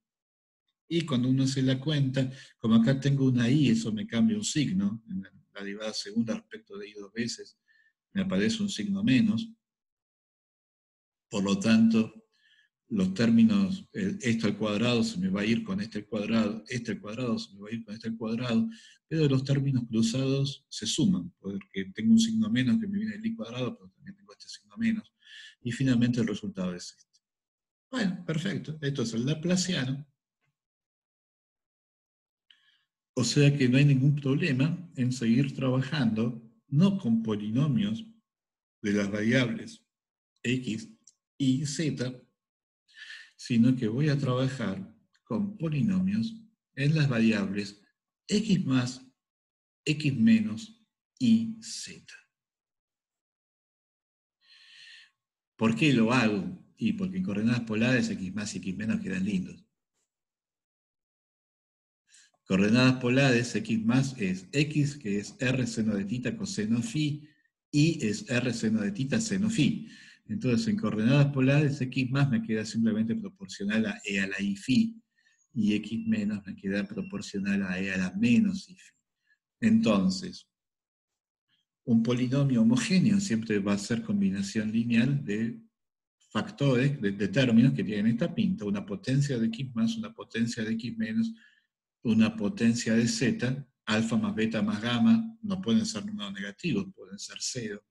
Y cuando uno hace la cuenta, como acá tengo una i, eso me cambia un signo. En la derivada segunda respecto de i dos veces, me aparece un signo menos. Por lo tanto, los términos, esto al cuadrado se me va a ir con este al cuadrado se me va a ir con este al cuadrado, pero los términos cruzados se suman, porque tengo un signo menos que me viene del i cuadrado, pero también tengo este signo menos, y finalmente el resultado es este. Bueno, perfecto, esto es el laplaciano, o sea que no hay ningún problema en seguir trabajando, no con polinomios de las variables x y z, sino que voy a trabajar con polinomios en las variables x más, x menos y z. ¿Por qué lo hago? Y porque en coordenadas polares x más y x menos quedan lindos. Coordenadas polares x más es x, que es r seno de tita coseno phi, y es r seno de tita seno phi. Entonces, en coordenadas polares, x más me queda simplemente proporcional a e a la i phi, y x menos me queda proporcional a e a la menos i phi. Entonces, un polinomio homogéneo siempre va a ser combinación lineal de factores, de términos que tienen esta pinta, una potencia de x más, una potencia de x menos, una potencia de z, alfa más beta más gamma, no pueden ser números negativos, pueden ser cero,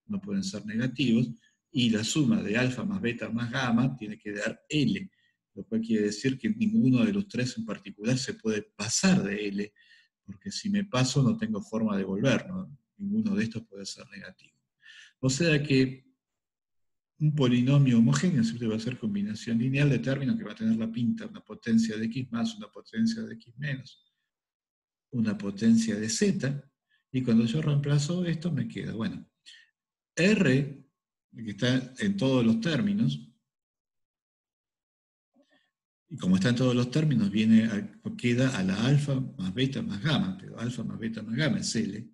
no pueden ser negativos, y la suma de alfa más beta más gamma tiene que dar L, lo cual quiere decir que ninguno de los tres en particular se puede pasar de L, porque si me paso no tengo forma de volver, ¿no? Ninguno de estos puede ser negativo. O sea que un polinomio homogéneo siempre va a ser combinación lineal de términos que va a tener la pinta, una potencia de x más, una potencia de x menos, una potencia de z, y cuando yo reemplazo esto me queda, bueno, R, que está en todos los términos, y como está en todos los términos, queda a la alfa más beta más gamma, pero alfa más beta más gamma es L.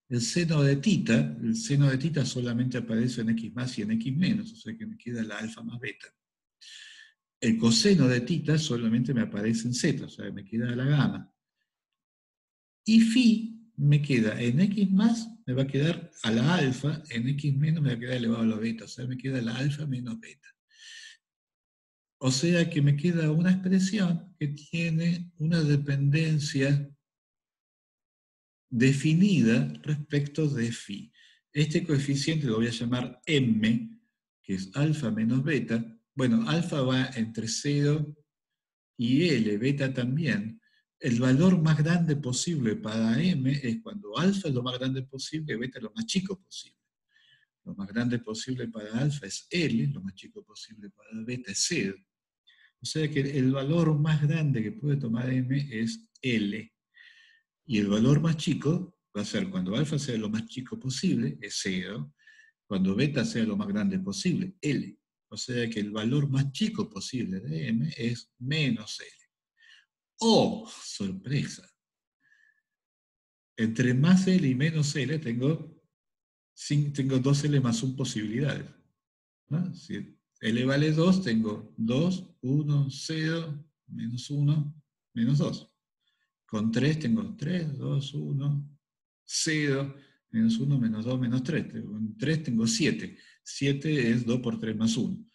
El seno de tita solamente aparece en x más y en x menos, o sea que me queda la alfa más beta. El coseno de tita solamente me aparece en z, o sea que me queda la gamma. Y phi me queda en x más, me va a quedar a la alfa, en x menos me va a quedar elevado a la beta, o sea me queda la alfa menos beta. O sea que me queda una expresión que tiene una dependencia definida respecto de phi. Este coeficiente lo voy a llamar m, que es alfa menos beta. Bueno, alfa va entre 0 y L, beta también. El valor más grande posible para m es cuando alfa es lo más grande posible, beta es lo más chico posible. Lo más grande posible para alfa es L, lo más chico posible para beta es 0. O sea que el valor más grande que puede tomar m es L. Y el valor más chico va a ser cuando alfa sea lo más chico posible, es 0. Cuando beta sea lo más grande posible, L. O sea que el valor más chico posible de m es menos L. ¡Oh, sorpresa! Entre más L y menos L tengo 2L más 1 posibilidades, ¿no? Si L vale 2, tengo 2, 1, 0, menos 1, menos 2. Con 3 tengo 3, 2, 1, 0, menos 1, menos 2, menos 3. Con 3 tengo 7. 7 es 2 por 3 más 1.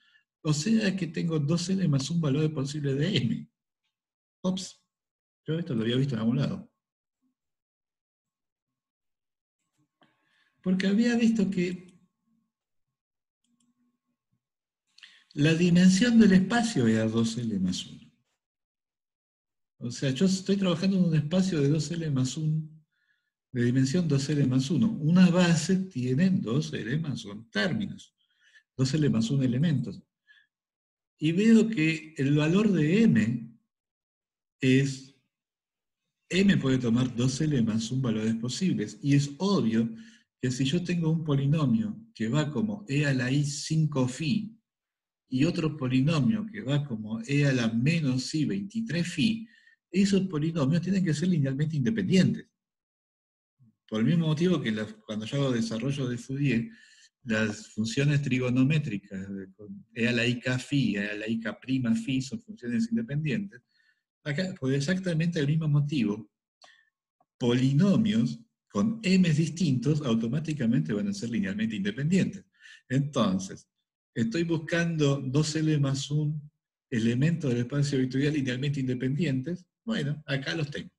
O sea que tengo 2L más un valor posible de m. Ops, yo esto lo había visto en algún lado. Porque había visto que la dimensión del espacio era 2L más 1. O sea, yo estoy trabajando en un espacio de 2L más 1, de dimensión 2L más 1. Una base tiene 2L más 1 términos. 2L más 1 elementos. Y veo que el valor de M es, M puede tomar 2L más 1 valores posibles. Y es obvio que si yo tengo un polinomio que va como e a la i 5 phi, y otro polinomio que va como e a la menos i 23 phi, esos polinomios tienen que ser linealmente independientes. Por el mismo motivo que cuando yo hago desarrollo de Fourier, las funciones trigonométricas con e a la i k phi, e a la i k prima phi son funciones independientes. Acá, por exactamente el mismo motivo, polinomios con m distintos automáticamente van a ser linealmente independientes. Entonces, estoy buscando 2L más 1 elementos del espacio vectorial linealmente independientes. Bueno, acá los tengo.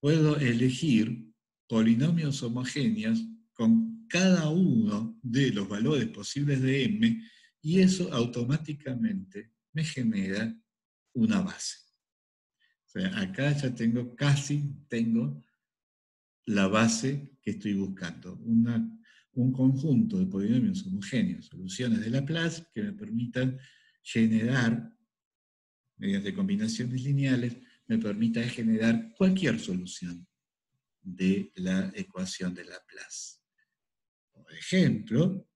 Puedo elegir polinomios homogéneos con cada uno de los valores posibles de m, y eso automáticamente me genera una base. O sea, acá ya casi tengo la base que estoy buscando. Un conjunto de polinomios homogéneos, soluciones de Laplace, que me permitan generar, mediante combinaciones lineales, me permita generar cualquier solución de la ecuación de Laplace. Por ejemplo,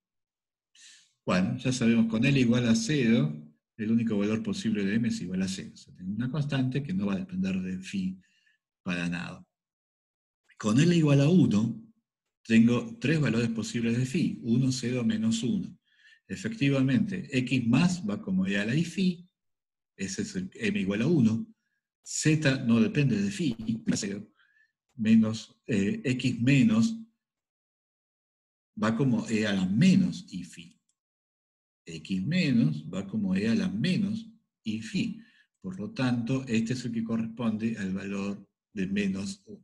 bueno, ya sabemos, con L igual a 0, el único valor posible de m es igual a 0. O sea, tengo una constante que no va a depender de phi para nada. Con L igual a 1, tengo tres valores posibles de phi, 1, 0, menos 1. Efectivamente, x más va como e a la i phi, ese es el m igual a 1. Z no depende de phi, 0, menos x menos va como e a la menos i phi. X menos va como e a la menos i phi. Por lo tanto, este es el que corresponde al valor de menos 1.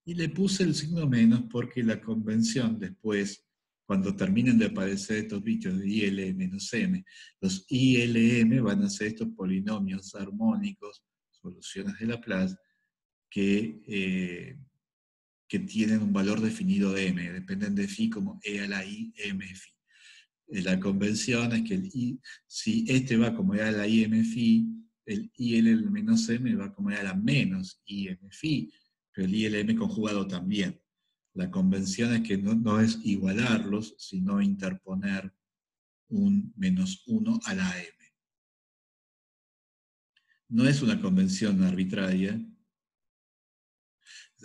Y le puse el signo menos porque la convención después, cuando terminen de aparecer estos bichos de IL menos M, los ILM van a ser estos polinomios armónicos, soluciones de Laplace, que tienen un valor definido de M, dependen de phi como e a la i m phi. La convención es que si este va como e a la i m phi, el IL menos M va como e a la menos i m phi, pero el ILM conjugado también. La convención es que no es igualarlos, sino interponer un menos 1 a la m. No es una convención arbitraria.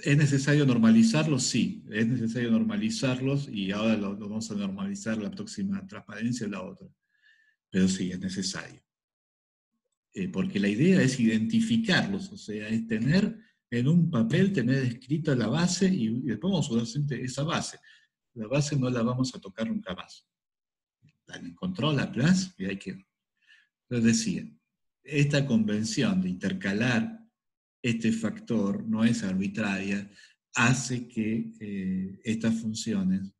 ¿Es necesario normalizarlos? Sí, es necesario normalizarlos, y ahora lo vamos a normalizar la próxima transparencia o la otra. Pero sí, es necesario. Porque la idea es identificarlos, o sea, es tener en un papel, tener escrita la base, y después vamos a usar esa base. La base no la vamos a tocar nunca más. La encontró Laplace y hay que... Entonces decía, esta convención de intercalar este factor no es arbitraria, hace que estas funciones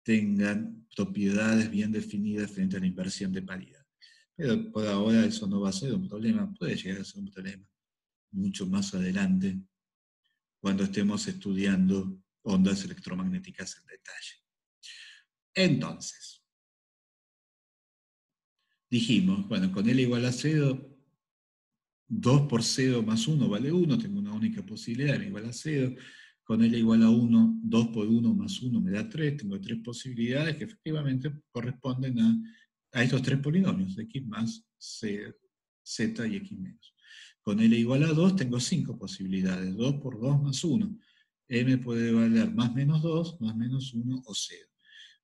tengan propiedades bien definidas frente a la inversión de paridad. Pero por ahora eso no va a ser un problema, puede llegar a ser un problema mucho más adelante, cuando estemos estudiando ondas electromagnéticas en detalle. Entonces, dijimos, bueno, con L igual a 0, 2 por 0 más 1 vale 1, tengo una única posibilidad, L igual a 0. Con L igual a 1, 2 por 1 más 1 me da 3, tengo 3 posibilidades que efectivamente corresponden a estos tres polinomios, x más, z y x menos. Con L igual a 2 tengo 5 posibilidades, 2 por 2 más 1. M puede valer más menos 2, más menos 1 o 0.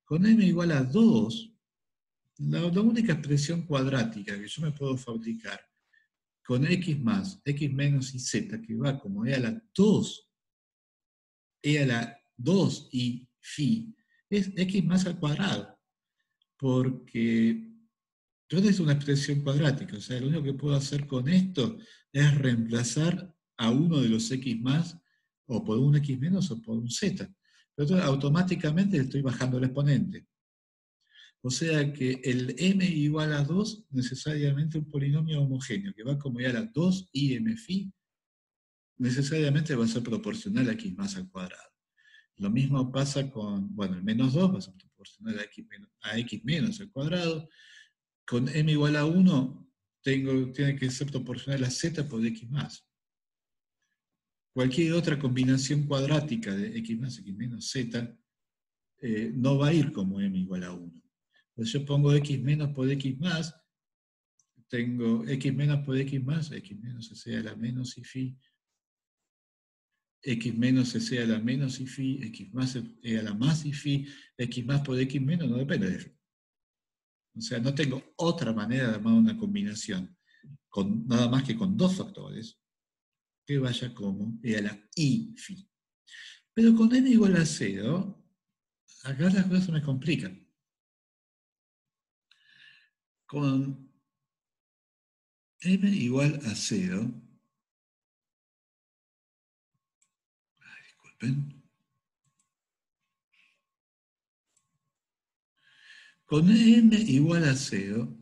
Con M igual a 2, la única expresión cuadrática que yo me puedo fabricar con x más, x menos y z, que va como e a la 2, e a la 2 y phi, es x más al cuadrado, porque todo es una expresión cuadrática, o sea, lo único que puedo hacer con esto es reemplazar a uno de los x más, o por un x menos o por un z. Pero entonces automáticamente estoy bajando el exponente. O sea que el m igual a 2, necesariamente un polinomio homogéneo, que va como e a la 2 i m phi, necesariamente va a ser proporcional a x más al cuadrado. Lo mismo pasa con, bueno, el menos 2 va a ser proporcional a x menos al cuadrado. Con m igual a 1, tiene que ser proporcional a z por x más. Cualquier otra combinación cuadrática de x más, x menos, z, no va a ir como m igual a 1. Entonces yo pongo x menos por x más, tengo x menos por x más, x menos se a la menos y phi, x menos se a la menos y phi, x más se a la más y phi, x más por x menos no depende de phi. O sea, no tengo otra manera de armar una combinación, nada más que con dos factores, que vaya como e a la i phi. Pero con n igual a 0, acá las cosas me complican. Con m igual a 0, disculpen, con m igual a 0,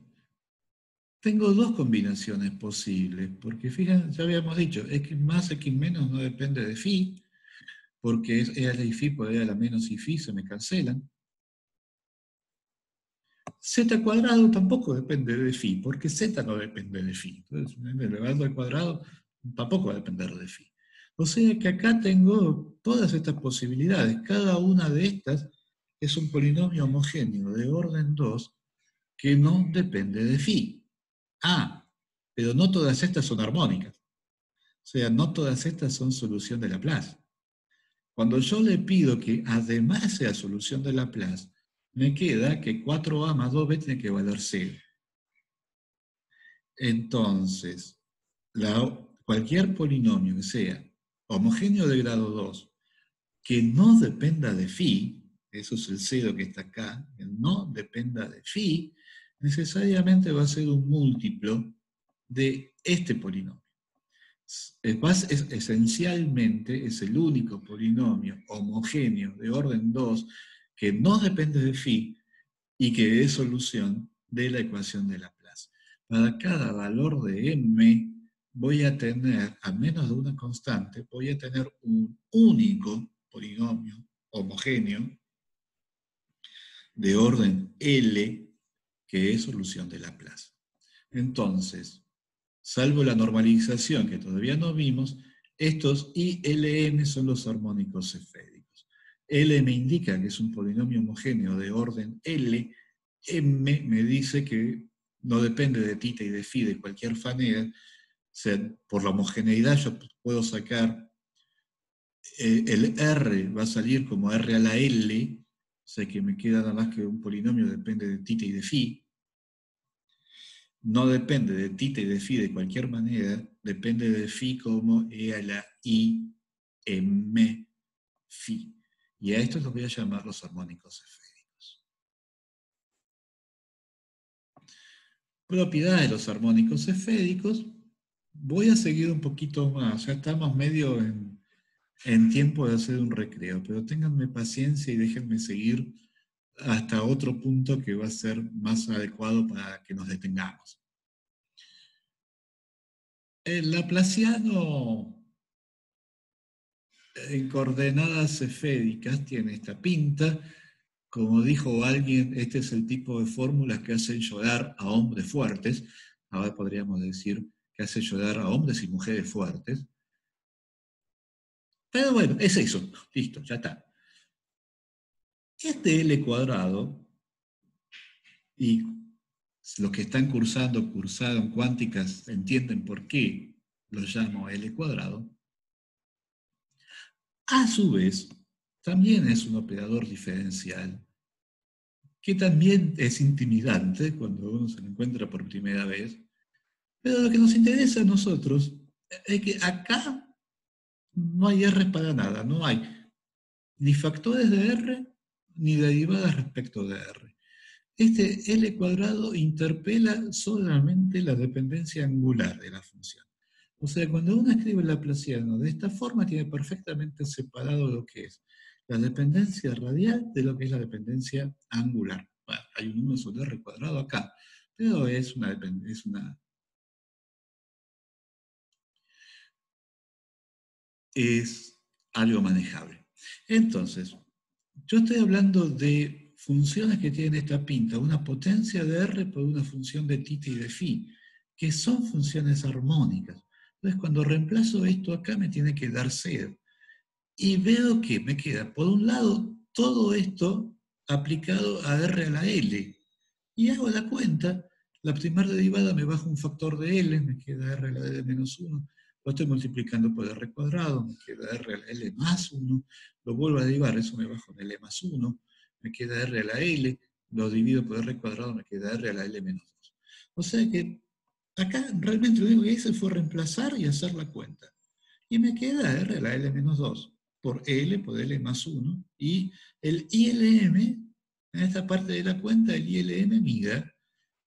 tengo dos combinaciones posibles, porque fíjense, ya habíamos dicho, x más, x menos no depende de phi, porque es e a la y phi por e a la menos y phi, se me cancelan. Z cuadrado tampoco depende de phi, porque z no depende de phi. Entonces, elevado al cuadrado tampoco va a depender de phi. O sea que acá tengo todas estas posibilidades. Cada una de estas es un polinomio homogéneo de orden 2 que no depende de phi. Ah, pero no todas estas son armónicas. O sea, no todas estas son solución de Laplace. Cuando yo le pido que además sea solución de Laplace, me queda que 4a más 2b tiene que valer 0. Entonces, cualquier polinomio que sea homogéneo de grado 2, que no dependa de phi, eso es el 0 que está acá, que no dependa de phi, necesariamente va a ser un múltiplo de este polinomio. Esencialmente es el único polinomio homogéneo de orden 2 que no depende de phi y que es solución de la ecuación de Laplace. Para cada valor de m voy a tener, a menos de una constante, voy a tener un único polinomio homogéneo de orden L que es solución de Laplace. Entonces, salvo la normalización que todavía no vimos, estos ILM son los armónicos esféricos. L me indica que es un polinomio homogéneo de orden L, M me dice que no depende de θ y de phi de cualquier manera, o sea, por la homogeneidad yo puedo sacar, el R va a salir como R a la L, o sea que me queda nada más que un polinomio depende de θ y de phi. No depende de θ y de phi de cualquier manera, depende de phi como e a la i m phi. Y a estos los voy a llamar los armónicos esféricos. Propiedades de los armónicos esféricos. Voy a seguir un poquito más, ya estamos medio en tiempo de hacer un recreo, pero ténganme paciencia y déjenme seguir hasta otro punto que va a ser más adecuado para que nos detengamos. El laplaciano en coordenadas esféricas tiene esta pinta. Como dijo alguien, este es el tipo de fórmulas que hacen llorar a hombres fuertes. Ahora podríamos decir que hace llorar a hombres y mujeres fuertes. Pero bueno, es eso. Listo, ya está. Este L cuadrado, y los que están cursaron cuánticas, entienden por qué lo llamo L cuadrado. A su vez, también es un operador diferencial que también es intimidante cuando uno se lo encuentra por primera vez. Pero lo que nos interesa a nosotros es que acá no hay R para nada, no hay ni factores de R ni derivadas respecto de R. Este L cuadrado interpela solamente la dependencia angular de la función. O sea, cuando uno escribe el laplaciano de esta forma, tiene perfectamente separado lo que es la dependencia radial de lo que es la dependencia angular. Bueno, hay un 1 sobre R cuadrado acá, pero es algo manejable. Entonces, yo estoy hablando de funciones que tienen esta pinta, una potencia de R por una función de θ y de φ, que son funciones armónicas. Entonces, cuando reemplazo esto acá, me tiene que dar 0. Y veo que me queda, por un lado, todo esto aplicado a R a la L. Y hago la cuenta, la primera derivada me baja un factor de L, me queda R a la L menos 1. Lo estoy multiplicando por R cuadrado, me queda R a la L más 1. Lo vuelvo a derivar, eso me baja un L más 1. Me queda R a la L, lo divido por R cuadrado, me queda R a la L menos 2. O sea que acá realmente lo único que hice fue reemplazar y hacer la cuenta. Y me queda R a la L menos 2 por L más 1. Y el ILM, en esta parte de la cuenta, el ILM mira,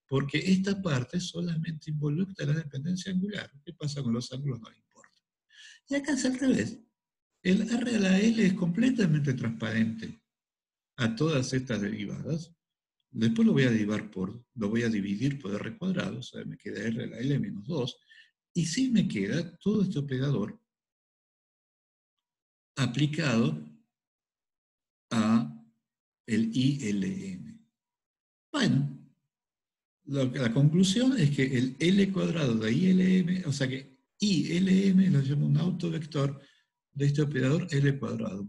porque esta parte solamente involucra la dependencia angular. ¿Qué pasa con los ángulos? No le importa. Y acá es al revés. El R a la L es completamente transparente a todas estas derivadas. Después lo voy a dividir por R cuadrado, o sea, me queda R a la L menos 2. Y sí me queda todo este operador aplicado a el ILM. Bueno, la conclusión es que el L cuadrado de ILM, o sea que ILM lo llamo un autovector de este operador L cuadrado.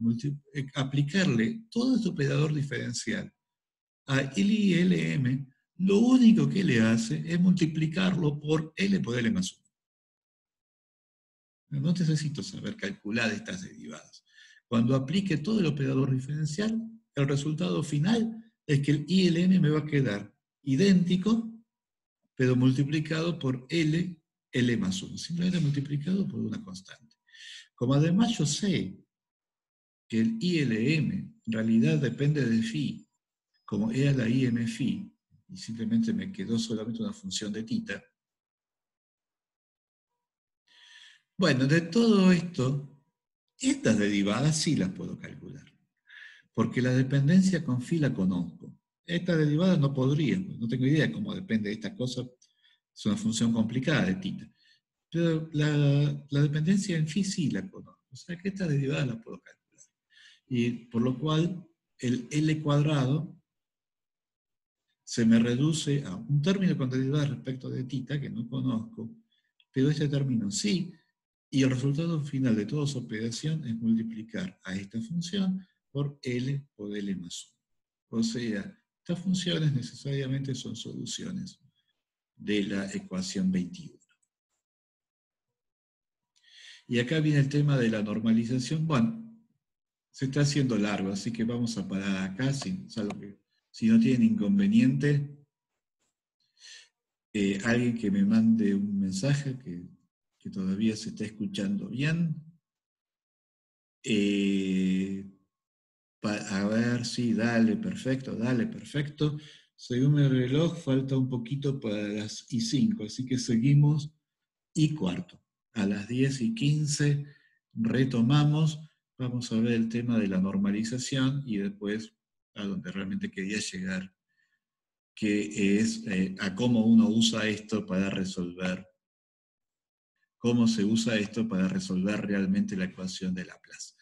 Aplicarle todo este operador diferencial a el ILM, lo único que le hace es multiplicarlo por L más 1. No necesito saber calcular estas derivadas. Cuando aplique todo el operador diferencial, el resultado final es que el ILM me va a quedar idéntico, pero multiplicado por L más 1. Simplemente multiplicado por una constante. Como además yo sé que el ILM en realidad depende de φ, como era la IM φ, y simplemente me quedó solamente una función de θ. Bueno, de todo esto, estas derivadas sí las puedo calcular, porque la dependencia con φ la conozco. Estas derivadas no podría, no tengo idea cómo depende de esta cosa, es una función complicada de θ. Pero la dependencia en φ sí la conozco, o sea que estas derivadas las puedo calcular. Y por lo cual el L cuadrado se me reduce a un término con derivada respecto de θ, que no conozco, pero este término sí, y el resultado final de toda su operación es multiplicar a esta función por L por L más 1. O sea, estas funciones necesariamente son soluciones de la ecuación 21. Y acá viene el tema de la normalización. Bueno, se está haciendo largo, así que vamos a parar acá, si no tienen inconveniente. Alguien que me mande un mensaje que todavía se está escuchando bien. A ver, sí, dale, perfecto. Según mi reloj, falta un poquito para las y5, así que seguimos y4. A las 10:15 retomamos, vamos a ver el tema de la normalización y después a donde realmente quería llegar, que es a cómo uno usa esto para resolver, cómo se usa esto para resolver realmente la ecuación de Laplace.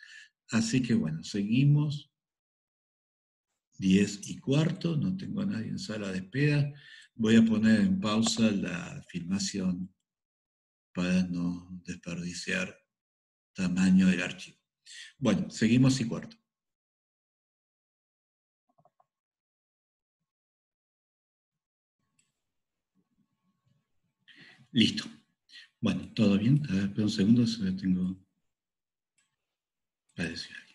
Así que bueno, seguimos. 10:15, no tengo a nadie en sala de espera. Voy a poner en pausa la filmación para no desperdiciar tamaño del archivo. Bueno, seguimos y4. Listo. Bueno, ¿todo bien? A ver, espera un segundo, si lo tengo para decir algo.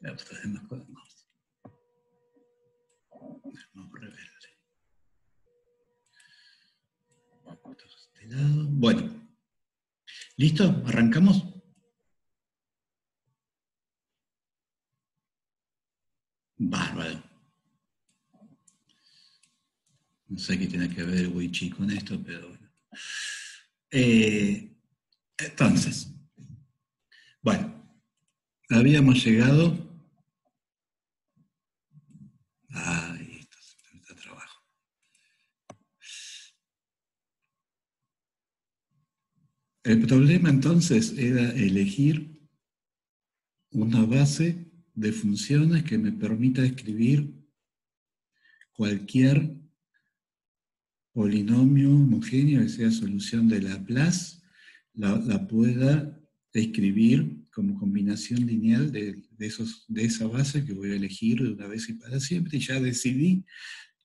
Ya, pues, es más rebelde. Bueno, ¿listo? ¿Arrancamos? Bárbaro. No sé qué tiene que ver el Weichi con esto, pero bueno. Entonces, bueno, habíamos llegado Esto se me da trabajo. El problema entonces era elegir una base de funciones que me permita escribir cualquier polinomio homogéneo que sea solución de Laplace, la pueda escribir como combinación lineal de esa base que voy a elegir de una vez y para siempre, y ya decidí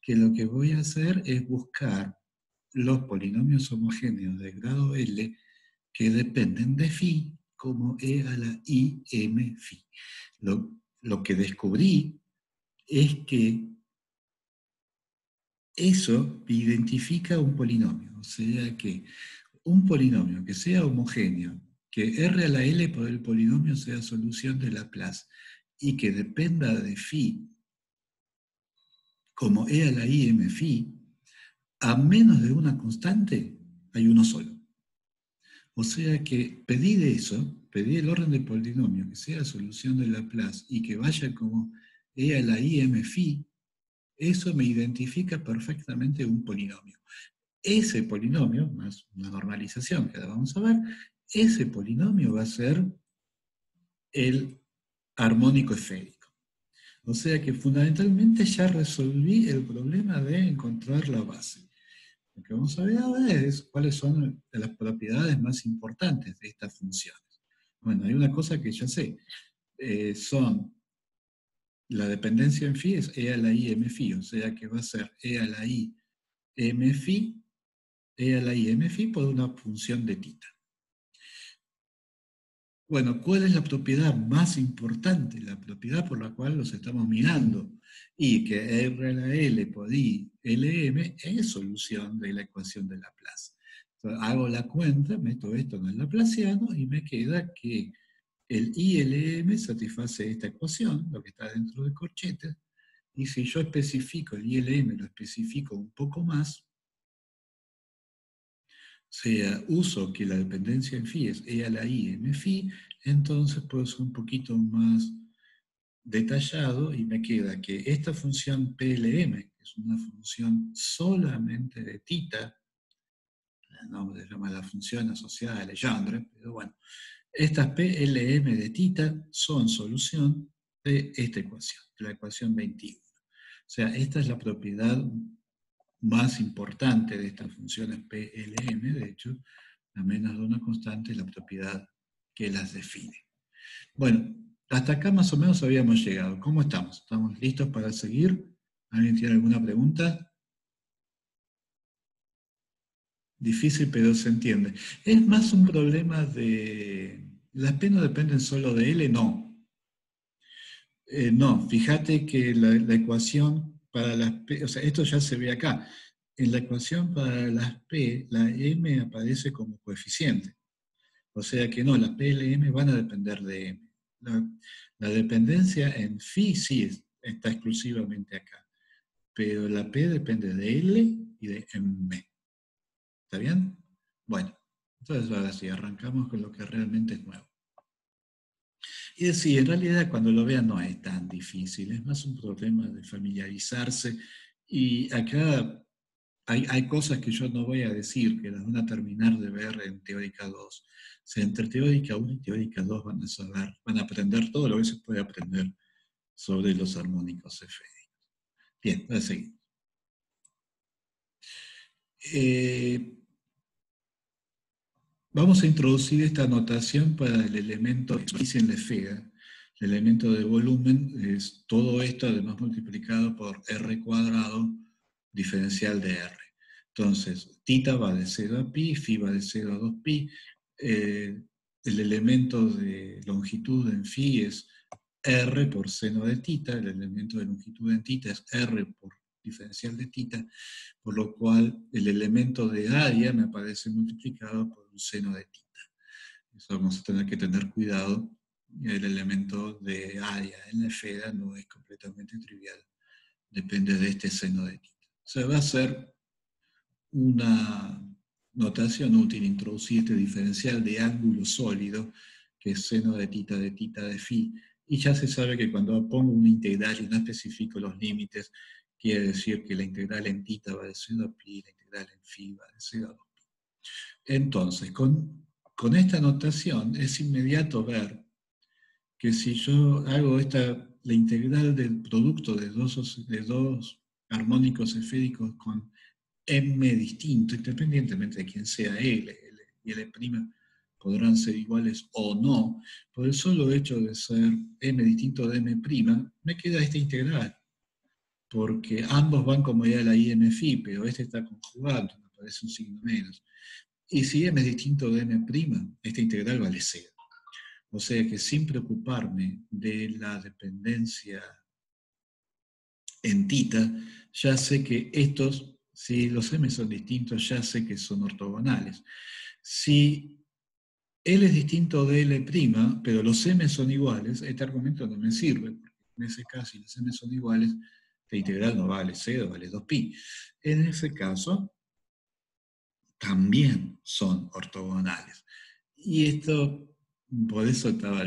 que lo que voy a hacer es buscar los polinomios homogéneos de grado L que dependen de phi como e a la i m phi. Lo que descubrí es que eso identifica un polinomio, o sea que un polinomio que sea homogéneo, que R a la L por el polinomio sea solución de Laplace y que dependa de phi como e a la i m phi, a menos de una constante hay uno solo. O sea que pedí el orden de polinomio que sea solución de Laplace y que vaya como e a la i m phi, eso me identifica perfectamente un polinomio. Ese polinomio, más una normalización que ahora vamos a ver, ese polinomio va a ser el armónico esférico. O sea que fundamentalmente ya resolví el problema de encontrar la base. Lo que vamos a ver ahora es cuáles son las propiedades más importantes de estas funciones. Bueno, hay una cosa que ya sé, son la dependencia en phi es e a la i m phi, o sea que va a ser e a la i m phi, e a la i m phi por una función de tita. Bueno, ¿cuál es la propiedad más importante? La propiedad por la cual los estamos mirando. Y que R a la L por I LM es solución de la ecuación de Laplace. Entonces, hago la cuenta, meto esto en el laplaciano y me queda que el ILM satisface esta ecuación, lo que está dentro del corchete, y si yo especifico el ILM, lo especifico un poco más, sea uso que la dependencia en phi es e a la i m phi, entonces puedo ser un poquito más detallado y me queda que esta función PLM, que es una función solamente de tita, el nombre se llama la función asociada a Legendre, pero bueno, estas PLM de tita son solución de esta ecuación, de la ecuación 21. O sea, esta es la propiedad más importante de estas funciones PLM, de hecho, a menos de una constante es la propiedad que las define. Bueno, hasta acá más o menos habíamos llegado. ¿Cómo estamos? ¿Estamos listos para seguir? ¿Alguien tiene alguna pregunta? Difícil, pero se entiende. ¿Es más un problema de... ¿Las P no dependen solo de L? No. No, fíjate que la ecuación para las P, o sea, esto ya se ve acá. En la ecuación para las P, la M aparece como coeficiente. O sea que no, las PLM van a depender de M. La dependencia en phi sí está exclusivamente acá, pero la P depende de L y de M. ¿Está bien? Bueno, entonces ahora sí, arrancamos con lo que realmente es nuevo. Y decir, en realidad cuando lo vean no es tan difícil, es más un problema de familiarizarse. Y acá hay cosas que yo no voy a decir, que las van a terminar de ver en Teórica 2. O sea, entre Teórica 1 y Teórica 2 van a saber, van a aprender todo lo que se puede aprender sobre los armónicos esféricos. Bien, voy a seguir. Vamos a introducir esta notación para el elemento que dice en la esfera. El elemento de volumen es todo esto, además multiplicado por r cuadrado diferencial de r. Entonces, tita va de 0 a pi, phi va de 0 a 2pi. El elemento de longitud en phi es r por seno de tita, el elemento de longitud en tita es r por diferencial de tita, por lo cual el elemento de área me aparece multiplicado por un seno de tita. Eso vamos a tener que tener cuidado. El elemento de área en la esfera no es completamente trivial, depende de este seno de tita. O sea, va a ser una notación útil introducir este diferencial de ángulo sólido, que es seno de tita de phi, Y ya se sabe que cuando pongo una integral y no especifico los límites, quiere decir que la integral en tita va de 0 a pi, la integral en phi va de 0 a 2pi. Entonces, con esta notación es inmediato ver que si yo hago la integral del producto de dos armónicos esféricos con m distinto, independientemente de quién sea L y L' podrán ser iguales o no, por el solo hecho de ser m distinto de m', me queda esta integral, porque ambos van como ya la IM-Phi, pero este está conjugado, me aparece un signo menos. Y si m es distinto de m', esta integral vale 0. O sea que sin preocuparme de la dependencia en tita, ya sé que estos, si los m son distintos, ya sé que son ortogonales. Si L es distinto de L', pero los m son iguales, este argumento no me sirve, porque en ese caso, si los m son iguales, la integral no vale 0, vale 2pi. En ese caso, también son ortogonales. Y esto, por eso estaba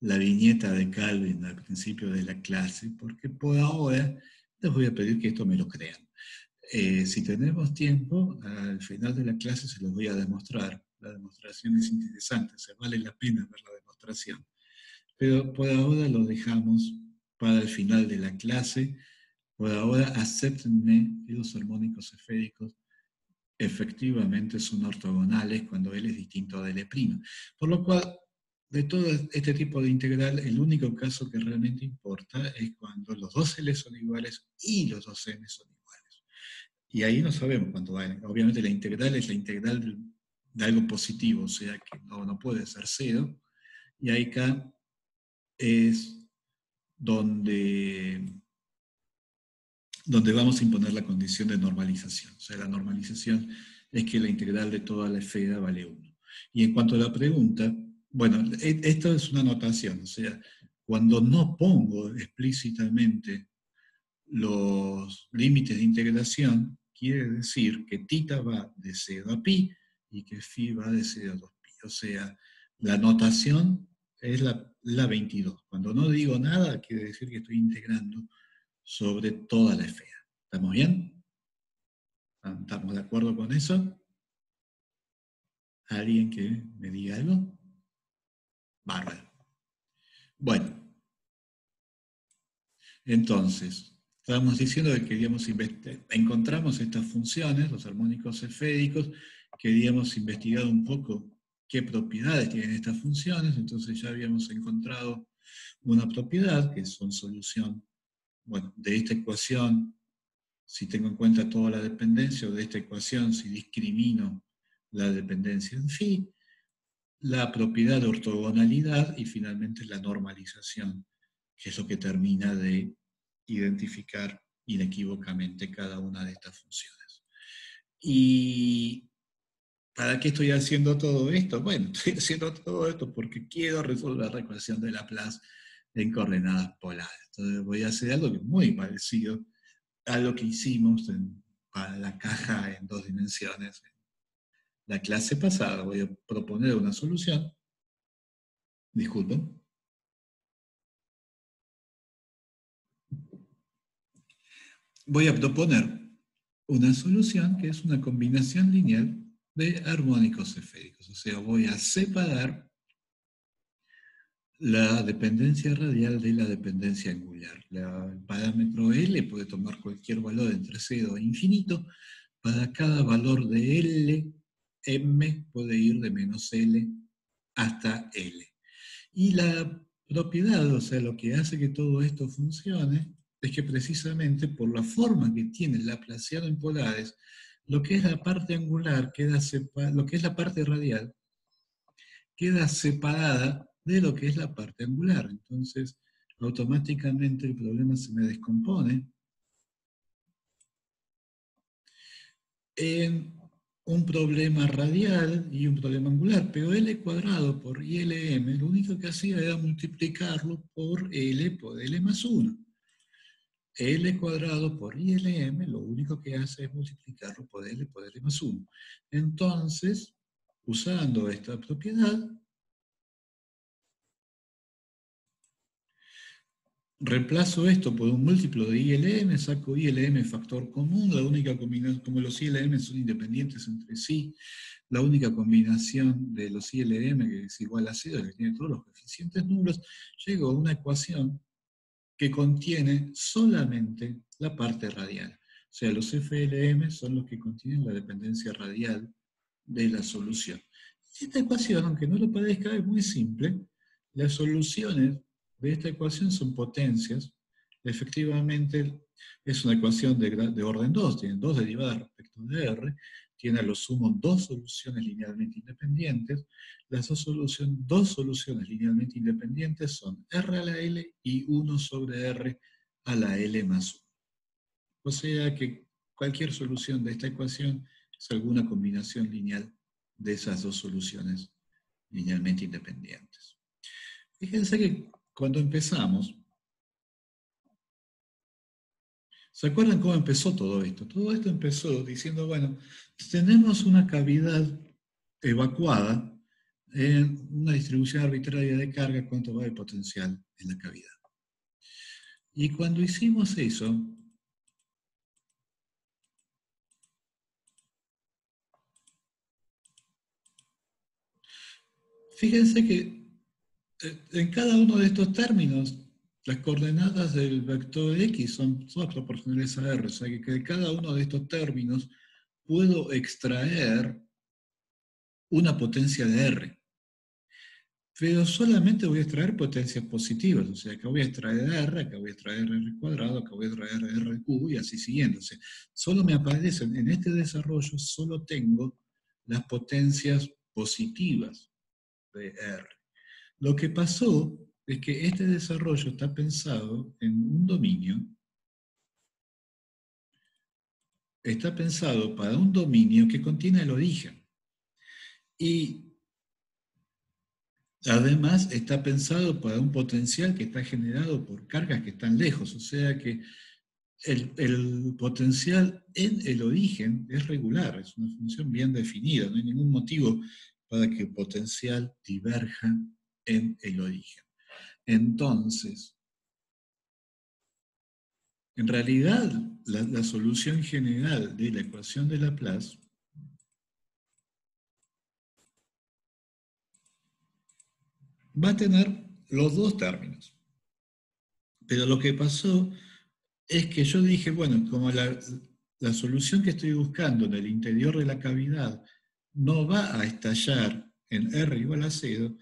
la viñeta de Calvin al principio de la clase, porque por ahora les voy a pedir que esto me lo crean. Si tenemos tiempo, al final de la clase se los voy a demostrar. La demostración es interesante, se vale la pena ver la demostración. Pero por ahora lo dejamos para el final de la clase. Por ahora, acéptenme que los armónicos esféricos efectivamente son ortogonales cuando L es distinto de L'. Por lo cual, de todo este tipo de integral, el único caso que realmente importa es cuando los dos L son iguales y los dos M son iguales. Y ahí no sabemos cuánto vale. Obviamente la integral es la integral de algo positivo, o sea que no puede ser 0. Y ahí acá es donde vamos a imponer la condición de normalización. O sea, la normalización es que la integral de toda la esfera vale 1. Y en cuanto a la pregunta, bueno, esto es una notación, o sea, cuando no pongo explícitamente los límites de integración, quiere decir que tita va de 0 a pi y que phi va de 0 a 2pi. O sea, la notación es la 22. Cuando no digo nada, quiere decir que estoy integrando sobre toda la esfera. ¿Estamos bien? ¿Estamos de acuerdo con eso? ¿Alguien que me diga algo? Bárbaro. Bueno, entonces, estábamos diciendo que queríamos encontramos estas funciones, los armónicos esféricos, queríamos investigar un poco qué propiedades tienen estas funciones, entonces ya habíamos encontrado una propiedad, que son solución, bueno, de esta ecuación, si tengo en cuenta toda la dependencia, o de esta ecuación, si discrimino la dependencia en phi, la propiedad de ortogonalidad y finalmente la normalización, que es lo que termina de identificar inequívocamente cada una de estas funciones. ¿Y para qué estoy haciendo todo esto? Bueno, estoy haciendo todo esto porque quiero resolver la ecuación de Laplace en coordenadas polares. Entonces voy a hacer algo que es muy parecido a lo que hicimos para la caja en 2 dimensiones. La clase pasada voy a proponer una solución. Disculpen. Voy a proponer una solución que es una combinación lineal de armónicos esféricos. O sea, voy a separar la dependencia radial de la dependencia angular. El parámetro L puede tomar cualquier valor entre 0 e infinito. Para cada valor de L, M puede ir de menos L hasta L. Y la propiedad, o sea, lo que hace que todo esto funcione, es que precisamente por la forma que tiene el laplaciano en polares, lo que es la parte angular, lo que es la parte radial, queda separada de lo que es la parte angular. Entonces, automáticamente el problema se me descompone en un problema radial y un problema angular, pero L cuadrado por ILM, lo único que hacía era multiplicarlo por L más 1. L cuadrado por ILM, lo único que hace es multiplicarlo por L más 1. Entonces, usando esta propiedad, reemplazo esto por un múltiplo de ILM, saco ILM factor común, la única combinación, como los ILM son independientes entre sí, la única combinación de los ILM que es igual a 0, que tiene todos los coeficientes nulos, llego a una ecuación que contiene solamente la parte radial. O sea, los FLM son los que contienen la dependencia radial de la solución. Esta ecuación, aunque no lo parezca, es muy simple. Las soluciones de esta ecuación son potencias. Efectivamente, es una ecuación de orden 2, tiene dos derivadas respecto de R, tiene a lo sumo dos soluciones linealmente independientes. Las dos soluciones linealmente independientes son R a la L y 1 sobre R a la L más 1. O sea que cualquier solución de esta ecuación es alguna combinación lineal de esas dos soluciones linealmente independientes. Fíjense que cuando empezamos, ¿se acuerdan cómo empezó todo esto? Todo esto empezó diciendo, bueno, tenemos una cavidad evacuada en una distribución arbitraria de carga, ¿cuánto va de potencial en la cavidad? Y cuando hicimos eso, fíjense que en cada uno de estos términos, las coordenadas del vector X son todas proporcionales a R, o sea que de cada uno de estos términos puedo extraer una potencia de R. Pero solamente voy a extraer potencias positivas, o sea, acá voy a extraer R, acá voy a extraer R cuadrado, acá voy a extraer R cubo y así siguiendo. O sea, solo me aparecen, en este desarrollo, solo tengo las potencias positivas de R. Lo que pasó es que este desarrollo está pensado en un dominio, está pensado para un dominio que contiene el origen. Y además está pensado para un potencial que está generado por cargas que están lejos, o sea que el potencial en el origen es regular, es una función bien definida, no hay ningún motivo para que el potencial diverja en el origen. Entonces, en realidad, la solución general de la ecuación de Laplace va a tener los dos términos. Pero lo que pasó es que yo dije, bueno, como la solución que estoy buscando en el interior de la cavidad no va a estallar en R igual a 0,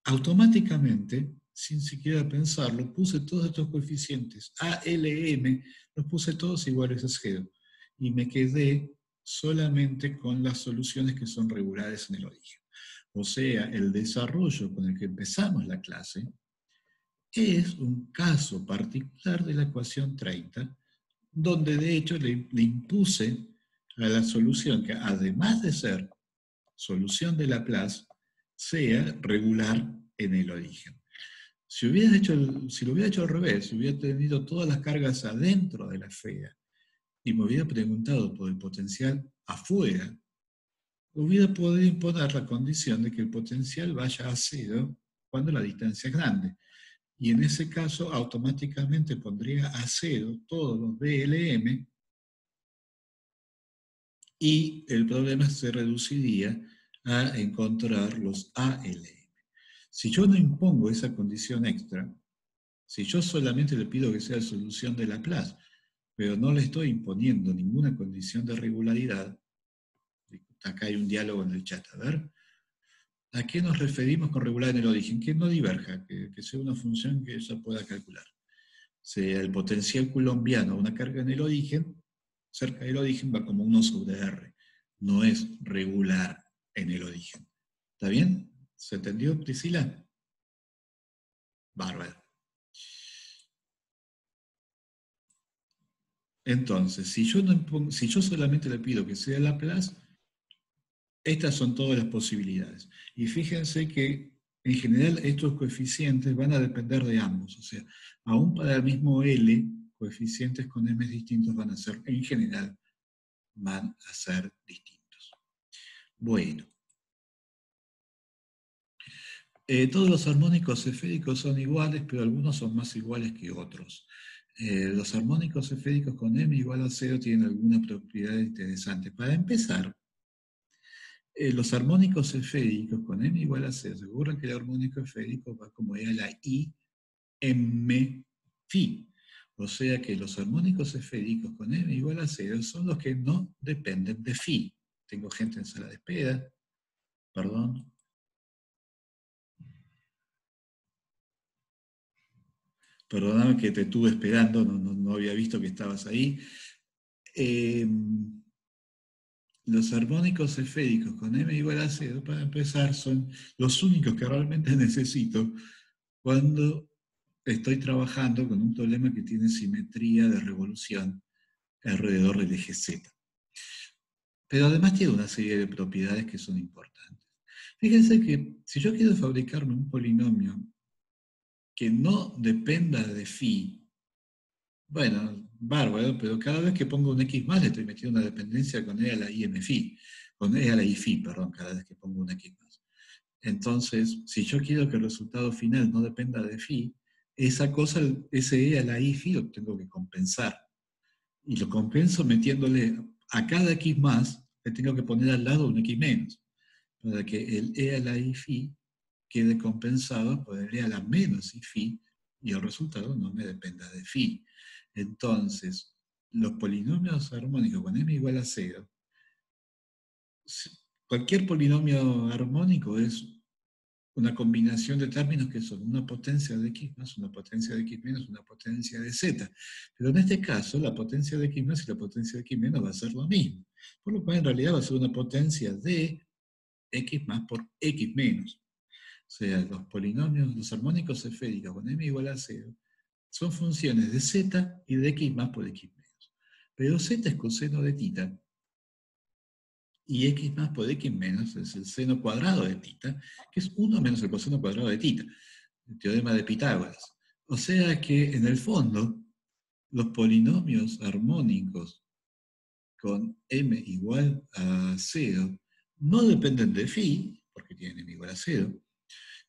automáticamente, sin siquiera pensarlo, puse todos estos coeficientes A, L, M, los puse todos iguales a 0. Y me quedé solamente con las soluciones que son regulares en el origen. O sea, el desarrollo con el que empezamos la clase es un caso particular de la ecuación 30, donde de hecho le impuse a la solución que además de ser solución de Laplace, sea regular en el origen. Si lo hubiera hecho al revés, si hubiera tenido todas las cargas adentro de la esfera y me hubiera preguntado por el potencial afuera, hubiera podido imponer la condición de que el potencial vaya a 0 cuando la distancia es grande. Y en ese caso automáticamente pondría a 0 todos los BLM y el problema se reduciría a encontrar los ALM. Si yo no impongo esa condición extra, si yo solamente le pido que sea solución de Laplace, pero no le estoy imponiendo ninguna condición de regularidad, acá hay un diálogo en el chat, a ver, ¿a qué nos referimos con regular en el origen? Que no diverja, que sea una función que ella pueda calcular. Sea el potencial coulombiano, una carga en el origen, cerca del origen va como 1 sobre R. No es regular en el origen. ¿Está bien? ¿Se entendió, Priscila? Bárbaro. Entonces, si yo solamente le pido que sea Laplace, estas son todas las posibilidades. Y fíjense que en general estos coeficientes van a depender de ambos. O sea, aún para el mismo L, coeficientes con m distintos van a ser, en general, van a ser distintos. Bueno, Todos los armónicos esféricos son iguales, pero algunos son más iguales que otros. Los armónicos esféricos con m igual a 0 tienen alguna propiedad interesante. Para empezar, los armónicos esféricos con m igual a 0 se aseguran que el armónico esférico va como e a la i m phi. O sea que los armónicos esféricos con m igual a 0 son los que no dependen de phi. Tengo gente en sala de espera, perdón. Perdóname que te estuve esperando, no había visto que estabas ahí. Eh, los armónicos esféricos con m igual a 0, para empezar, son los únicos que realmente necesito cuando estoy trabajando con un problema que tiene simetría de revolución alrededor del eje Z. Pero además tiene una serie de propiedades que son importantes. Fíjense que si yo quiero fabricarme un polinomio que no dependa de phi, bueno, bárbaro, pero cada vez que pongo un x más le estoy metiendo una dependencia con e a la im phi, con e a la i phi, perdón, cada vez que pongo un x más. Entonces, si yo quiero que el resultado final no dependa de phi, esa cosa, ese e a la i phi lo tengo que compensar. Y lo compenso metiéndole a cada x más, le tengo que poner al lado un x menos, para que el e a la i phi quede compensado por el e a la menos i phi, y el resultado no me dependa de phi. Entonces, los polinomios armónicos con m igual a 0, cualquier polinomio armónico es una combinación de términos que son una potencia de x más, una potencia de x menos, una potencia de z. Pero en este caso, la potencia de x más y la potencia de x menos va a ser lo mismo. Por lo cual, en realidad, va a ser una potencia de x más por x menos. O sea, los polinomios, los armónicos esféricos con m igual a 0, son funciones de z y de x más por x menos. Pero z es coseno de tita, y x más por x menos es el seno cuadrado de tita, que es 1 menos el coseno cuadrado de tita, el teorema de Pitágoras. O sea que, en el fondo, los polinomios armónicos con m igual a 0 no dependen de phi, porque tienen m igual a 0,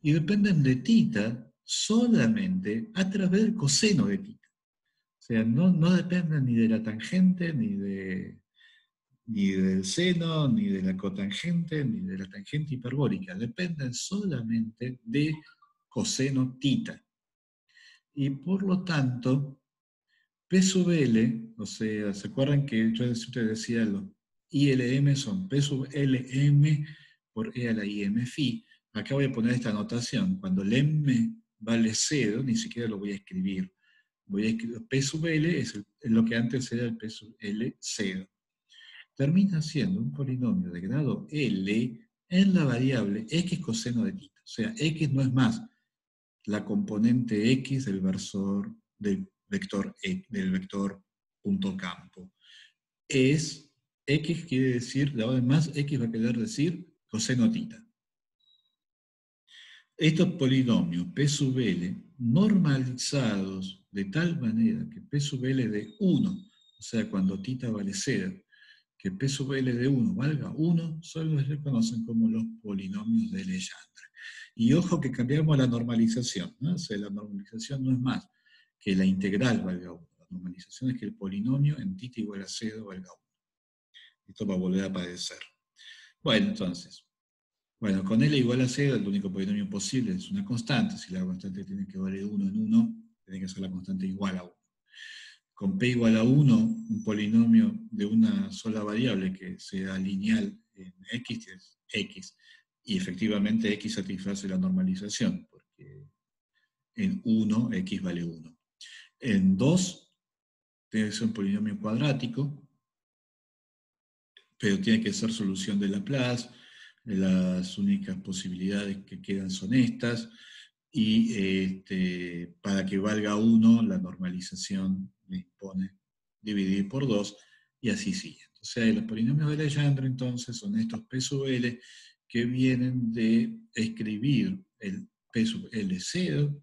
y dependen de tita solamente a través del coseno de tita. O sea, no dependen ni de la tangente, ni del seno, ni de la cotangente, ni de la tangente hiperbólica. Dependen solamente de coseno tita. Y por lo tanto, P sub L, o sea, ¿se acuerdan que yo te decía los ILM son P sub LM por E a la IM phi? Acá voy a poner esta anotación. Cuando el M vale 0, ni siquiera lo voy a escribir. Voy a escribir P sub L es lo que antes era el P sub L 0. Termina siendo un polinomio de grado L en la variable x coseno de tita. O sea, x no es más la componente x del versor del vector punto campo. Es x quiere decir, la hora más x va a querer decir coseno tita. Estos polinomios P sub L normalizados de tal manera que P sub L de 1, o sea, cuando tita vale 0, que P sub L de 1 valga 1, solo se conocen como los polinomios de Legendre. Y ojo que cambiamos la normalización, ¿no? O sea, la normalización no es más que la integral valga 1. La normalización es que el polinomio en tita igual a 0 valga 1. Esto va a volver a aparecer. Bueno, entonces, con L igual a 0, el único polinomio posible es una constante. Si la constante tiene que valer 1 en 1, tiene que ser la constante igual a 1. Con P igual a 1, un polinomio de una sola variable que sea lineal en X es X. Y efectivamente X satisface la normalización, porque en 1 X vale 1. En 2 tiene que ser un polinomio cuadrático, pero tiene que ser solución de Laplace. Las únicas posibilidades que quedan son estas. Y para que valga 1, la normalización le impone dividir por 2, y así sigue. O sea, los polinomios de Legendre, entonces, son estos P sub L que vienen de escribir el P sub L0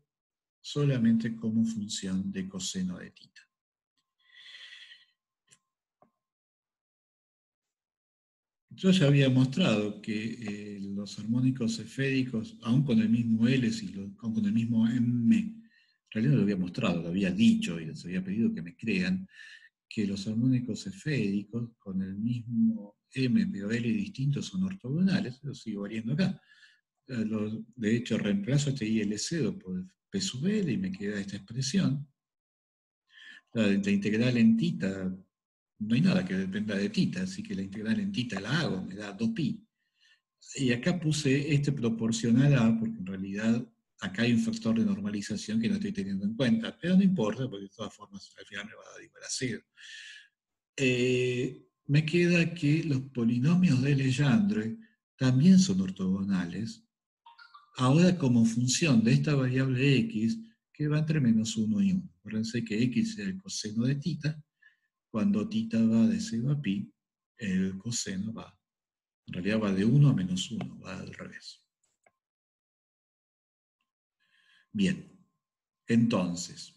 solamente como función de coseno de tita. yo ya había mostrado que los armónicos esféricos, aun con el mismo L, aun con el mismo M, en realidad no lo había mostrado, lo había dicho y les había pedido que me crean, que los armónicos esféricos con el mismo M pero L distintos son ortogonales, lo sigo variando acá. De hecho, reemplazo este ILC por P sub L y me queda esta expresión. La integral en tita, no hay nada que dependa de tita, así que la integral en tita la hago, me da 2pi. Y acá puse este proporcional a, porque en realidad acá hay un factor de normalización que no estoy teniendo en cuenta, pero no importa, porque de todas formas al final me va a dar igual a 0. Me queda que los polinomios de Legendre también son ortogonales, ahora como función de esta variable x, que va entre -1 y 1. Acuérdense que x es el coseno de tita, cuando tita va de 0 a pi, el coseno va, en realidad va de 1 a -1, va al revés. Bien, entonces,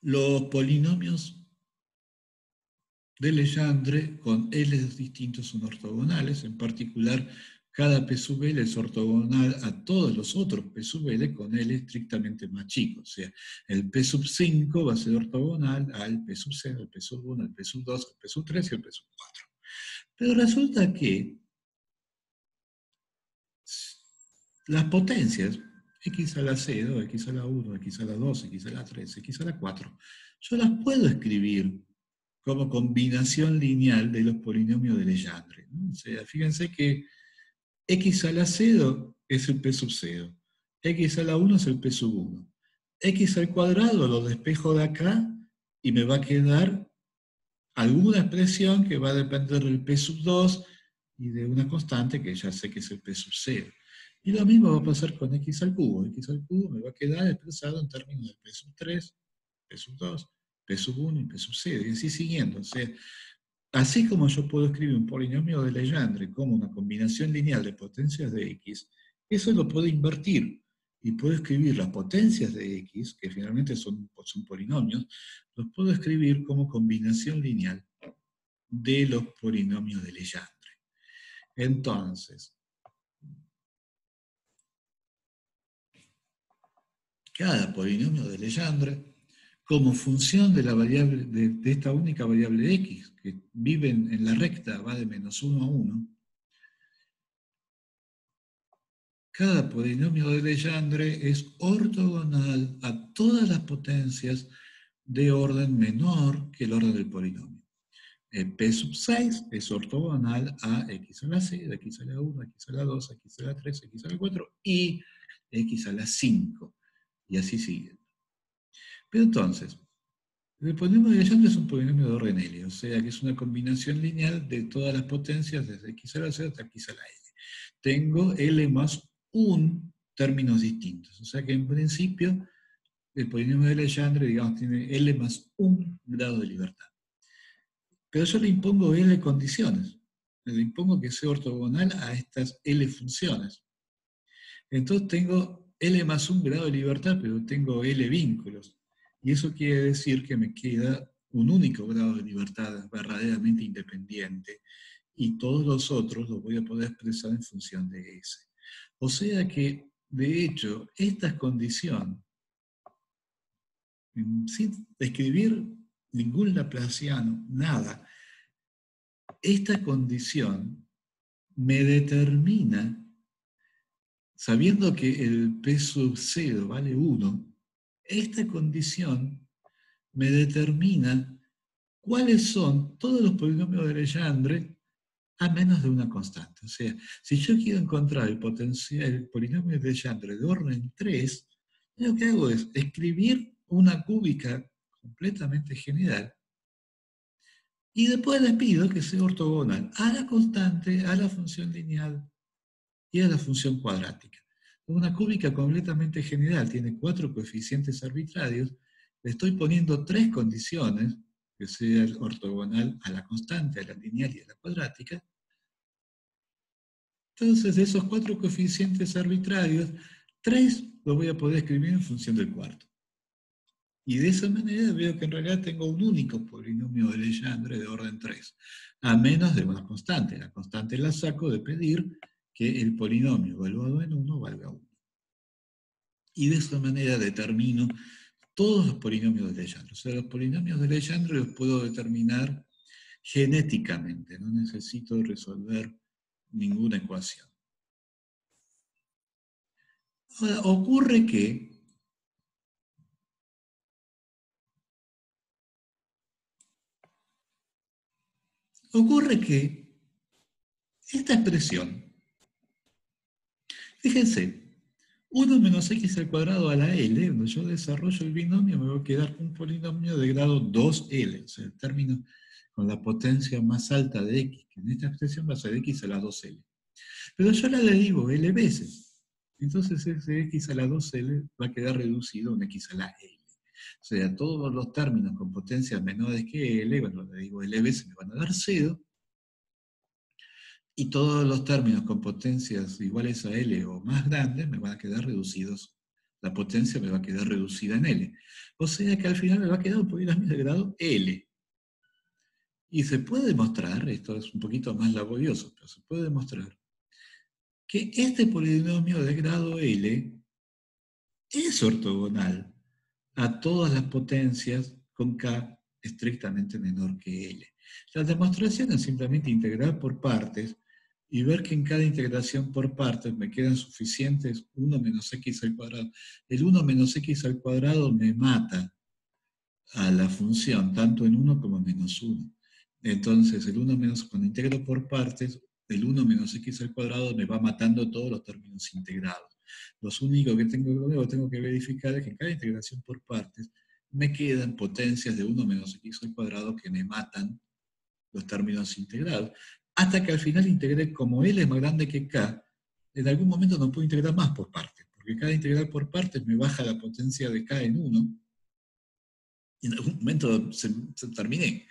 los polinomios de Legendre con L distintos son ortogonales, en particular cada P sub L es ortogonal a todos los otros P sub L con L estrictamente más chico. O sea, el P sub 5 va a ser ortogonal al P sub 0, al P sub 1, al P sub 2, al P sub 3 y al P sub 4. Pero resulta que las potencias, x a la 0, x a la 1, x a la 2, x a la 3, x a la 4, yo las puedo escribir como combinación lineal de los polinomios de Legendre, ¿no? O sea, fíjense que x a la 0 es el p sub 0, x a la 1 es el p sub 1, x al cuadrado lo despejo de acá y me va a quedar alguna expresión que va a depender del p sub 2 y de una constante que ya sé que es el p sub 0. Y lo mismo va a pasar con x al cubo. X al cubo me va a quedar expresado en términos de p sub 3, p sub 2, p sub 1 y p sub 0, y así siguiendo. O sea, así como yo puedo escribir un polinomio de Legendre como una combinación lineal de potencias de x, eso lo puedo invertir y puedo escribir las potencias de x, que finalmente son polinomios, los puedo escribir como combinación lineal de los polinomios de Legendre. Entonces, cada polinomio de Legendre, como función de la variable, de esta única variable x, que vive en la recta, va de -1 a 1, cada polinomio de Legendre es ortogonal a todas las potencias de orden menor que el orden del polinomio. P sub 6 es ortogonal a x a la 0, x a la 1, x a la 2, x a la 3, x a la 4 y x a la 5. Y así sigue. Pero entonces, el polinomio de Legendre es un polinomio de orden L, o sea que es una combinación lineal de todas las potencias desde x a la 0 hasta x a la n. Tengo L más 1 términos distintos, o sea que en principio el polinomio de Legendre, digamos, tiene L más 1 grado de libertad. Pero yo le impongo L condiciones, le impongo que sea ortogonal a estas L funciones. Entonces tengo L más 1 grado de libertad, pero tengo L vínculos. Y eso quiere decir que me queda un único grado de libertad verdaderamente independiente y todos los otros los voy a poder expresar en función de S. O sea que, de hecho, esta condición, sin escribir ningún laplaciano, nada, esta condición me determina, sabiendo que el P sub 0 vale 1, esta condición me determina cuáles son todos los polinomios de Legendre a menos de una constante. O sea, si yo quiero encontrar el polinomio de Legendre de orden 3, lo que hago es escribir una cúbica completamente general y después les pido que sea ortogonal a la constante, a la función lineal y a la función cuadrática. Una cúbica completamente general tiene 4 coeficientes arbitrarios. Le estoy poniendo 3 condiciones, que sea ortogonal a la constante, a la lineal y a la cuadrática. Entonces, de esos 4 coeficientes arbitrarios, 3 los voy a poder escribir en función del cuarto. Y de esa manera veo que en realidad tengo un único polinomio de Legendre de orden 3, a menos de una constante. La constante la saco de pedir que el polinomio evaluado en 1 valga 1. Y de esa manera determino todos los polinomios de Legendre. O sea, los polinomios de Legendre los puedo determinar genéticamente, no necesito resolver ninguna ecuación. Ahora, ocurre que esta expresión, fíjense, 1 menos x al cuadrado a la L, cuando yo desarrollo el binomio, me va a quedar un polinomio de grado 2L, o sea, el término con la potencia más alta de x, que en esta expresión va a ser x a la 2L. Pero yo la digo L veces, entonces ese x a la 2L va a quedar reducido a un x a la L. O sea, todos los términos con potencias menores que L, cuando le digo L veces me van a dar 0, y todos los términos con potencias iguales a L o más grandes me van a quedar reducidos. La potencia me va a quedar reducida en L. O sea que al final me va a quedar un polinomio de grado L. Y se puede demostrar, esto es un poquito más laborioso, pero se puede demostrar que este polinomio de grado L es ortogonal a todas las potencias con K estrictamente menor que L. La demostración es simplemente integrar por partes y ver que en cada integración por partes me quedan suficientes 1 menos x al cuadrado. El 1 menos x al cuadrado me mata a la función, tanto en 1 como en menos 1. Entonces, el 1 menos, cuando integro por partes, el 1 menos x al cuadrado me va matando todos los términos integrados. Los únicos que tengo que verificar es que en cada integración por partes me quedan potencias de 1 menos x al cuadrado que me matan los términos integrados. Hasta que al final integré, como L es más grande que K, en algún momento no puedo integrar más por partes, porque cada integral por partes me baja la potencia de K en 1, y en algún momento se terminé,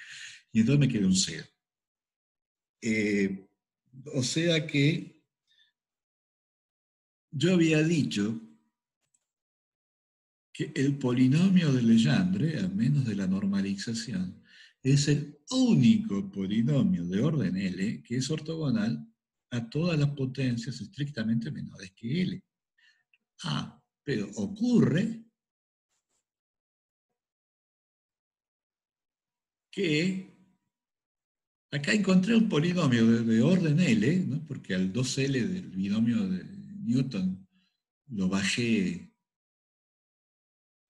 y entonces me quedó un 0. O sea que yo había dicho que el polinomio de Legendre, a menos de la normalización, es el único polinomio de orden L que es ortogonal a todas las potencias estrictamente menores que L. Ah, pero ocurre que acá encontré un polinomio de orden L, ¿no? Porque al 2L del binomio de Newton lo bajé,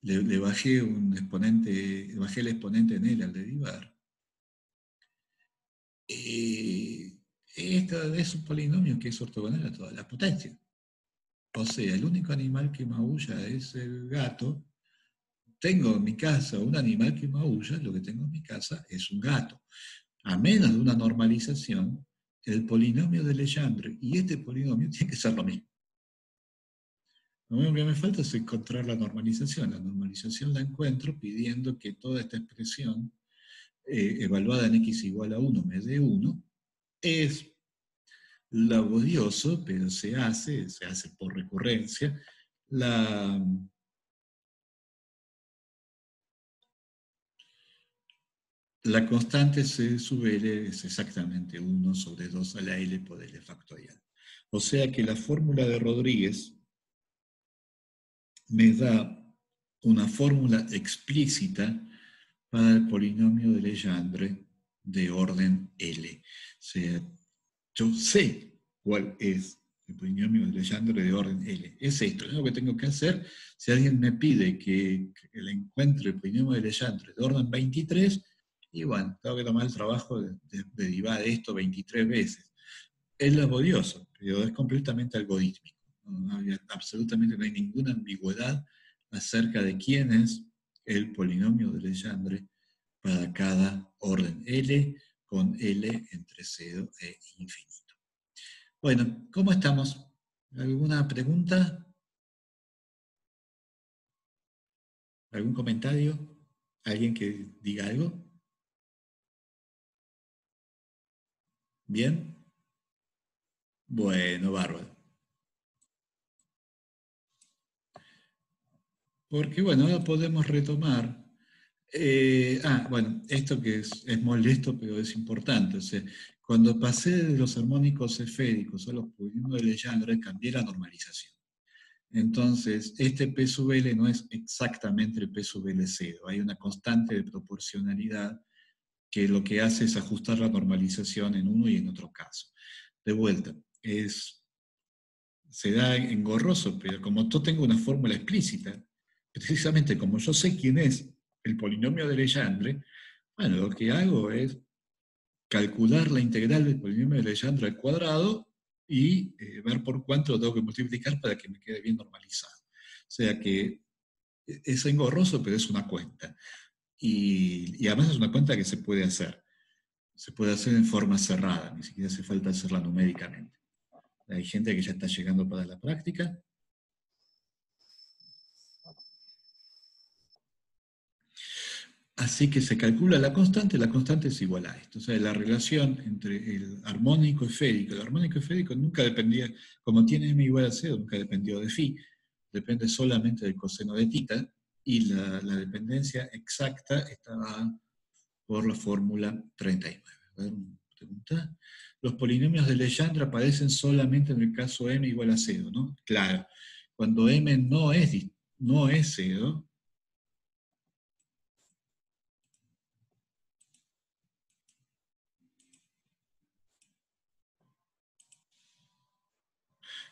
le bajé un exponente, bajé el exponente en L al derivar. Esto es un polinomio que es ortogonal a todas las potencias. O sea, el único animal que maulla es el gato. Tengo en mi casa un animal que maulla, lo que tengo en mi casa es un gato. A menos de una normalización, el polinomio de Legendre y este polinomio tienen que ser lo mismo. Lo único que me falta es encontrar la normalización. La normalización la encuentro pidiendo que toda esta expresión evaluada en x igual a 1 me dé 1. Es laborioso, pero se hace por recurrencia. La constante C sub L es exactamente 1 sobre 2 a la L por L factorial. O sea que la fórmula de Rodríguez me da una fórmula explícita para el polinomio de Legendre de orden L. O sea, yo sé cuál es el polinomio de Legendre de orden L. Es esto, es lo que tengo que hacer. Si alguien me pide que le encuentre el polinomio de Legendre de orden 23, y bueno, tengo que tomar el trabajo de derivar esto 23 veces. Es laborioso, pero es completamente algorítmico. Absolutamente no hay ninguna ambigüedad acerca de quién es el polinomio de Legendre para cada orden L con L entre 0 e infinito. Bueno, ¿cómo estamos? ¿Alguna pregunta? ¿Algún comentario? ¿Alguien que diga algo? ¿Bien? Bueno, bárbaro. Porque, bueno, ahora podemos retomar. Bueno, esto que es molesto, pero es importante. O sea, cuando pasé de los armónicos esféricos a los polinomios de Legendre, cambié la normalización. Entonces, este P sub L no es exactamente el P sub L cero. Hay una constante de proporcionalidad que lo que hace es ajustar la normalización en uno y en otro caso. De vuelta, se da engorroso, pero como yo tengo una fórmula explícita, precisamente como yo sé quién es el polinomio de Legendre, bueno, lo que hago es calcular la integral del polinomio de Legendre al cuadrado y ver por cuánto lo tengo que multiplicar para que me quede bien normalizado. O sea que es engorroso, pero es una cuenta. Y además es una cuenta que se puede hacer. Se puede hacer en forma cerrada, ni siquiera hace falta hacerla numéricamente. Hay gente que ya está llegando para la práctica. Así que se calcula la constante es igual a esto. O sea, la relación entre el armónico esférico, el armónico esférico nunca dependía, como tiene m igual a 0, nunca dependió de phi, depende solamente del coseno de tita, y la dependencia exacta estaba por la fórmula 39. A ver, una pregunta. Los polinomios de Legendre aparecen solamente en el caso m igual a 0, ¿no? Claro, cuando m no es 0,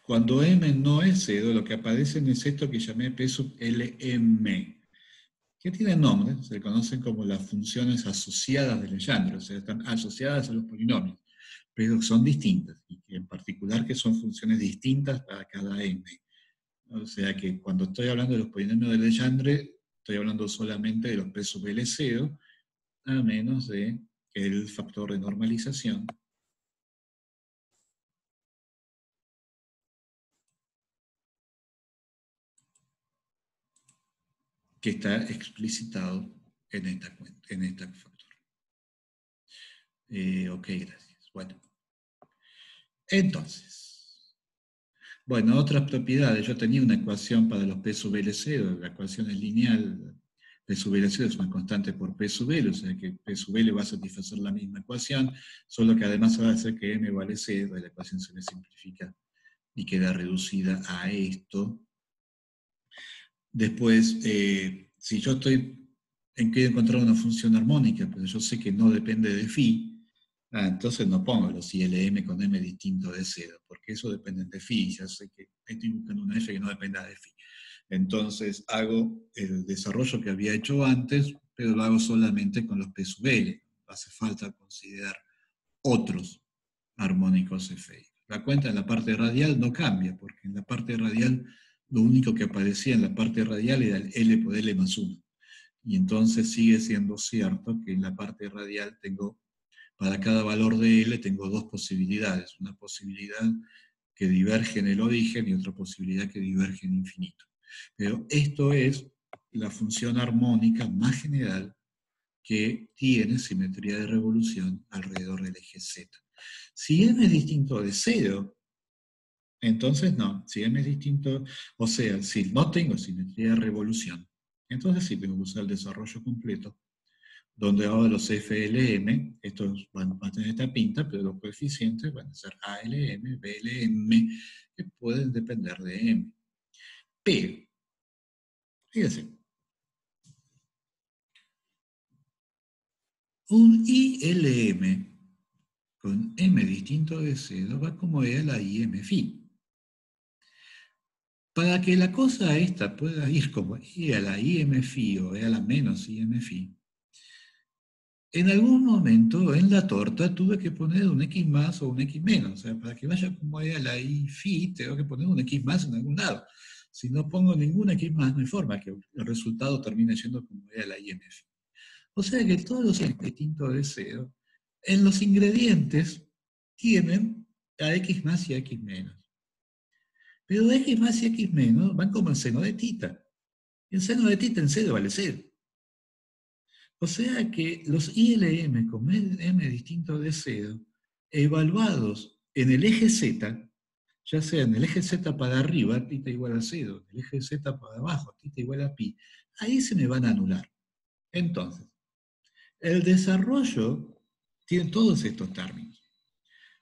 cuando m no es 0, lo que aparece es esto que llamé P sub Lm, que tiene nombre, se conocen como las funciones asociadas de Legendre, o sea, están asociadas a los polinomios, pero son distintas, y en particular que son funciones distintas para cada m. O sea que cuando estoy hablando de los polinomios de Legendre, estoy hablando solamente de los P sub L0, a menos de el factor de normalización, que está explicitado en esta cuenta, en este factor. Ok, gracias. Bueno, entonces, bueno, otras propiedades. Yo tenía una ecuación para los P sub L0, la ecuación es lineal. P sub L0 es una constante por P sub L, o sea que P sub L va a satisfacer la misma ecuación, solo que además va a hacer que M vale 0, y la ecuación se le simplifica y queda reducida a esto. Después, si yo quiero encontrar una función armónica, pero yo sé que no depende de phi, entonces no pongo los ILM con m distinto de 0, porque eso depende de phi, ya sé que estoy buscando una f que no dependa de phi. Entonces hago el desarrollo que había hecho antes, pero lo hago solamente con los P sub L. Hace falta considerar otros armónicos efeicos. La cuenta en la parte radial no cambia, porque en la parte radial lo único que aparecía en la parte radial era el L por L más 1. Y entonces sigue siendo cierto que en la parte radial para cada valor de L tengo dos posibilidades. Una posibilidad que diverge en el origen y otra posibilidad que diverge en infinito. Pero esto es la función armónica más general que tiene simetría de revolución alrededor del eje Z. Si m es distinto de 0, entonces no. Si m es distinto, o sea, si no tengo simetría de revolución, entonces sí tengo que usar el desarrollo completo, donde ahora los FLM, estos van a tener esta pinta, pero los coeficientes van a ser ALM, BLM, que pueden depender de m. Pero, fíjense, un ILM con m distinto de 0 va como era la IM-Phi. Para que la cosa esta pueda ir como E a la IM-Phi o E a la menos IM-Phi, en algún momento en la torta tuve que poner un X más o un X menos. O sea, para que vaya como E a la I-Phi, tengo que poner un X más en algún lado. Si no pongo ningún X más, no hay forma que el resultado termine siendo como E a la IM-Phi. O sea que todos los distintos de 0 en los ingredientes tienen a X más y a X menos. Pero X más y X menos van como el seno de tita. Y el seno de tita en 0 vale 0. O sea que los ILM con m distinto de 0, evaluados en el eje Z, ya sea en el eje Z para arriba, θ igual a 0, en el eje Z para abajo, θ igual a pi, ahí se me van a anular. Entonces, el desarrollo tiene todos estos términos.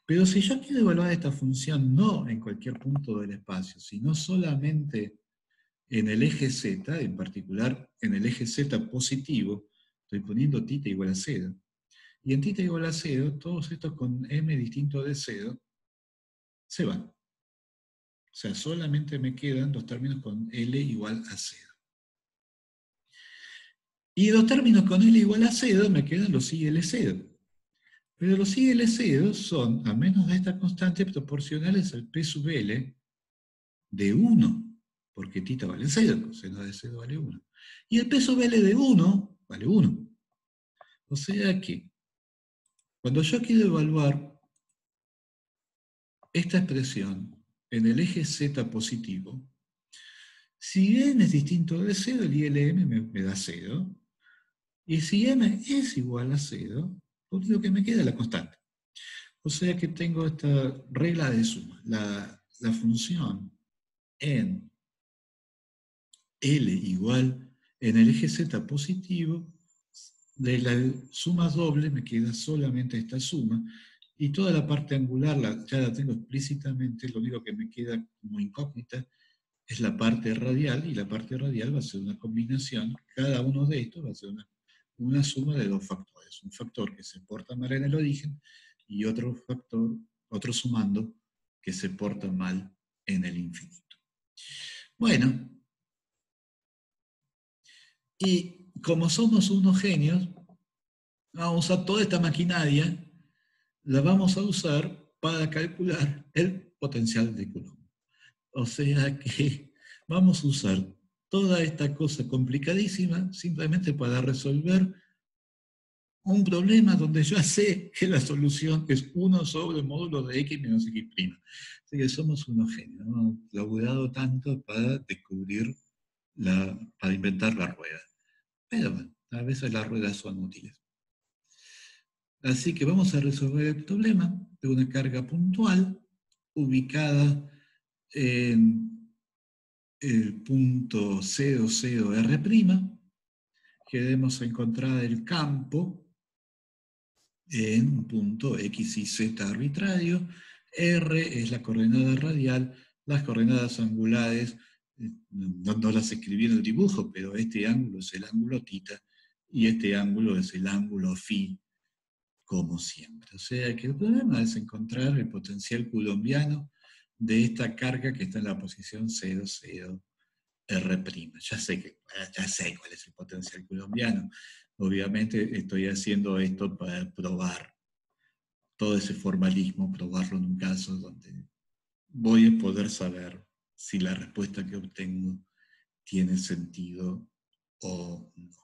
Pero si yo quiero evaluar esta función no en cualquier punto del espacio, sino solamente en el eje Z, en particular en el eje Z positivo, estoy poniendo θ igual a 0. Y en θ igual a 0, todos estos con m distinto de 0 se van. O sea, solamente me quedan los términos con L igual a 0. Y los términos con L igual a 0 me quedan los IL0. Pero los IL0 son, a menos de esta constante, proporcionales al P sub L de 1, porque θ vale 0, coseno de 0 vale 1. Y el P sub L de 1 vale 1. O sea que, cuando yo quiero evaluar esta expresión en el eje Z positivo, si n es distinto de 0, el ILM me da 0. Y si m es igual a 0, lo único que me queda es la constante. O sea que tengo esta regla de suma. La función en L igual en el eje Z positivo, de la suma doble me queda solamente esta suma, y toda la parte angular ya la tengo explícitamente, lo único que me queda como incógnita es la parte radial, y la parte radial va a ser una combinación, cada uno de estos va a ser una suma de dos factores. Un factor que se porta mal en el origen y otro factor, otro sumando, que se porta mal en el infinito. Bueno, y como somos unos genios, vamos a usar toda esta maquinaria, la vamos a usar para calcular el potencial de Coulomb. O sea que vamos a usar toda esta cosa complicadísima simplemente para resolver un problema donde ya sé que la solución es 1 sobre el módulo de x menos x'. Así que somos unos genios, ¿no? Hemos laburado tanto para descubrir, para inventar la rueda. Pero bueno, a veces las ruedas son útiles. Así que vamos a resolver el problema de una carga puntual ubicada en el punto 0, 0, R'. Queremos encontrar el campo en un punto X y Z arbitrario. R es la coordenada radial, las coordenadas angulares, no las escribí en el dibujo, pero este ángulo es el ángulo θ y este ángulo es el ángulo φ, como siempre. O sea que el problema es encontrar el potencial coulombiano de esta carga que está en la posición 0, 0, R'. Ya sé cuál es el potencial coulombiano. Obviamente estoy haciendo esto para probar todo ese formalismo, probarlo en un caso donde voy a poder saber si la respuesta que obtengo tiene sentido o no.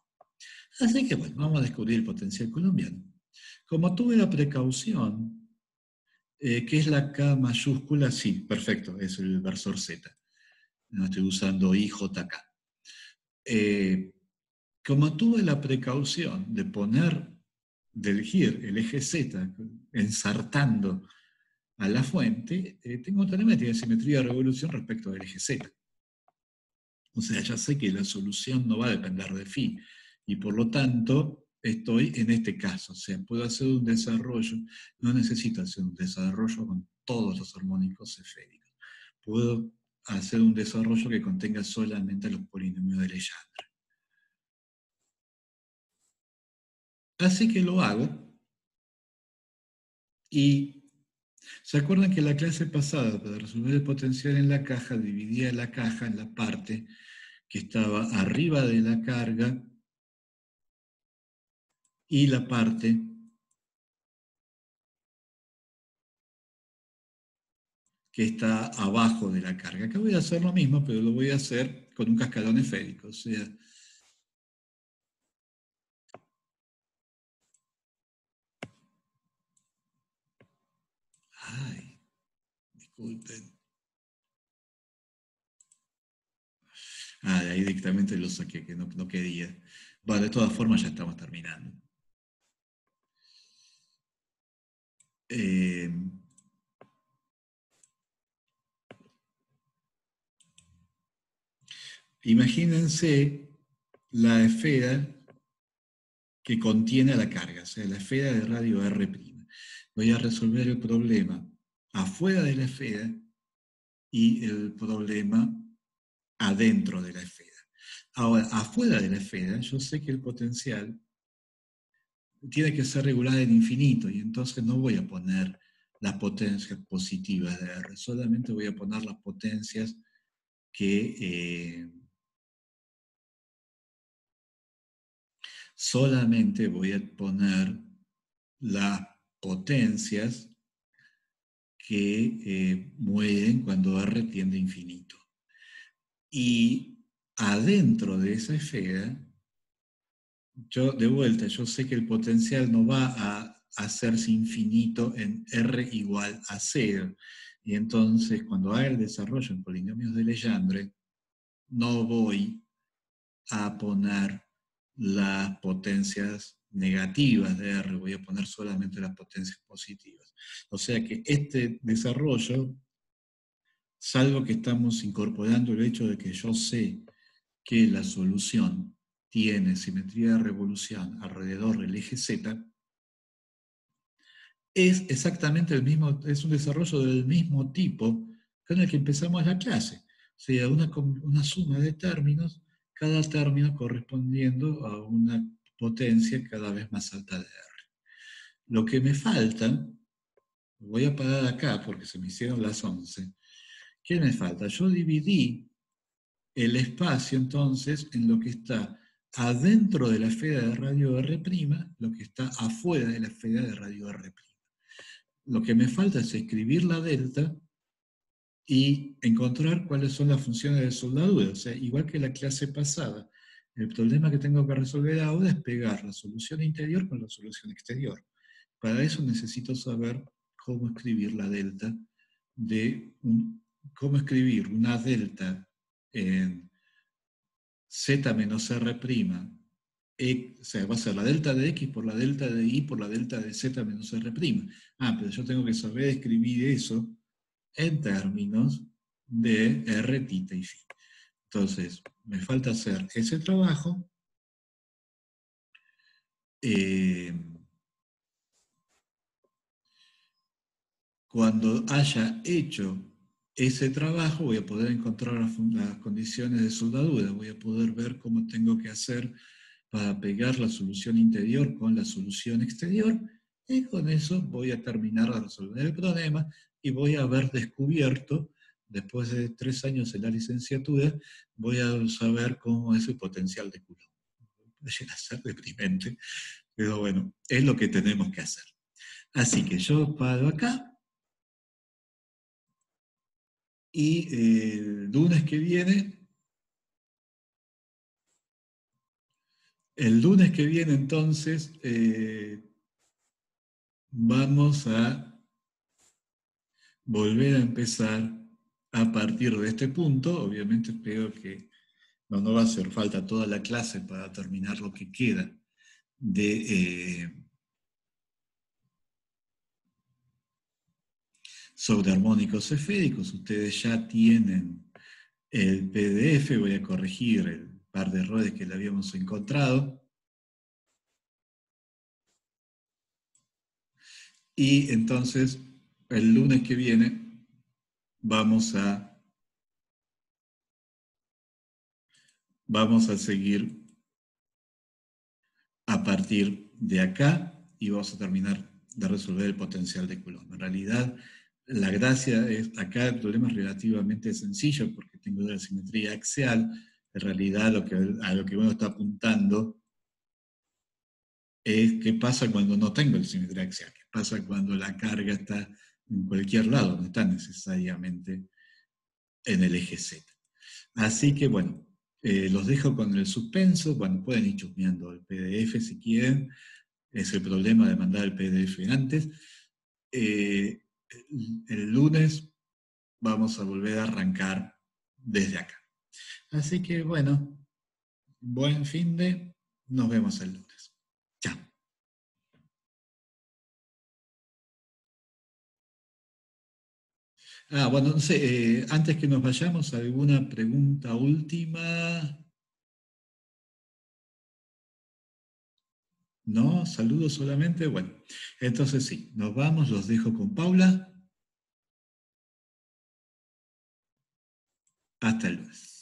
Así que bueno, vamos a descubrir el potencial coulombiano. Como tuve la precaución, que es la K mayúscula, sí, perfecto, es el versor Z. No estoy usando IJK. Como tuve la precaución de elegir el eje Z, ensartando a la fuente, tengo telemetría de simetría de revolución respecto del eje Z. O sea, ya sé que la solución no va a depender de phi, y por lo tanto estoy en este caso. O sea, puedo hacer un desarrollo, no necesito hacer un desarrollo con todos los armónicos esféricos. Puedo hacer un desarrollo que contenga solamente los polinomios de Legendre. Así que lo hago, y ¿se acuerdan que la clase pasada, para resolver el potencial en la caja, dividía la caja en la parte que estaba arriba de la carga y la parte que está abajo de la carga? Acá voy a hacer lo mismo, pero lo voy a hacer con un cascadón esférico. O sea, ay, disculpen. De ahí directamente lo saqué, que no quería. Bueno, de todas formas ya estamos terminando. imagínense la esfera que contiene la carga, o sea, la esfera de radio R'. Voy a resolver el problema afuera de la esfera y el problema adentro de la esfera. Ahora, afuera de la esfera, yo sé que el potencial tiene que ser regular en infinito y entonces no voy a poner las potencias positivas de R, solamente voy a poner las potencias que solamente voy a poner las potencias que mueren cuando R tiende a infinito. Y adentro de esa esfera, yo de vuelta, yo sé que el potencial no va a hacerse infinito en R igual a 0. Y entonces, cuando haga el desarrollo en polinomios de Legendre, no voy a poner las potencias negativas de R, voy a poner solamente las potencias positivas. O sea que este desarrollo, salvo que estamos incorporando el hecho de que yo sé que la solución tiene simetría de revolución alrededor del eje Z, es exactamente el mismo, es un desarrollo del mismo tipo con el que empezamos la clase. O sea, una suma de términos, cada término correspondiendo a una potencia cada vez más alta de R. Lo que me falta, voy a parar acá porque se me hicieron las 11. ¿Qué me falta? Yo dividí el espacio entonces en lo que está adentro de la esfera de radio R', lo que está afuera de la esfera de radio R'. Lo que me falta es escribir la delta y encontrar cuáles son las funciones de soldadura. O sea, igual que la clase pasada, el problema que tengo que resolver ahora es pegar la solución interior con la solución exterior. Para eso necesito saber cómo escribir la delta cómo escribir una delta en z menos r', o sea, va a ser la delta de x por la delta de y por la delta de z menos r'. Pero yo tengo que saber escribir eso en términos de r, tita y phi. Entonces, me falta hacer ese trabajo. Cuando haya hecho ese trabajo, voy a poder encontrar las condiciones de soldadura, voy a poder ver cómo tengo que hacer para pegar la solución interior con la solución exterior, y con eso voy a terminar de resolver el problema y voy a haber descubierto, después de 3 años en la licenciatura, voy a saber cómo es el potencial de Coulomb. Puede llegar a ser deprimente, pero bueno, es lo que tenemos que hacer. Así que yo paro acá. Y el lunes que viene, entonces vamos a volver a empezar a partir de este punto. Obviamente espero que no va a hacer falta toda la clase para terminar lo que queda sobre armónicos esféricos. Ustedes ya tienen el PDF, voy a corregir el par de errores que le habíamos encontrado. Y entonces, el lunes que viene, vamos a seguir a partir de acá y vamos a terminar de resolver el potencial de Coulomb. En realidad, la gracia es, acá el problema es relativamente sencillo porque tengo la simetría axial. En realidad, a lo que uno está apuntando es qué pasa cuando no tengo la simetría axial, qué pasa cuando la carga está en cualquier lado, no está necesariamente en el eje Z. Así que bueno, los dejo con el suspenso. Bueno, pueden ir chusmeando el PDF si quieren. Es el problema de mandar el PDF antes. El lunes vamos a volver a arrancar desde acá. Así que bueno, buen fin de, nos vemos el lunes. Chao. Bueno, no sé, antes que nos vayamos, ¿alguna pregunta última? ¿No? ¿Saludos solamente? Bueno, entonces sí, nos vamos, los dejo con Paula. Hasta luego.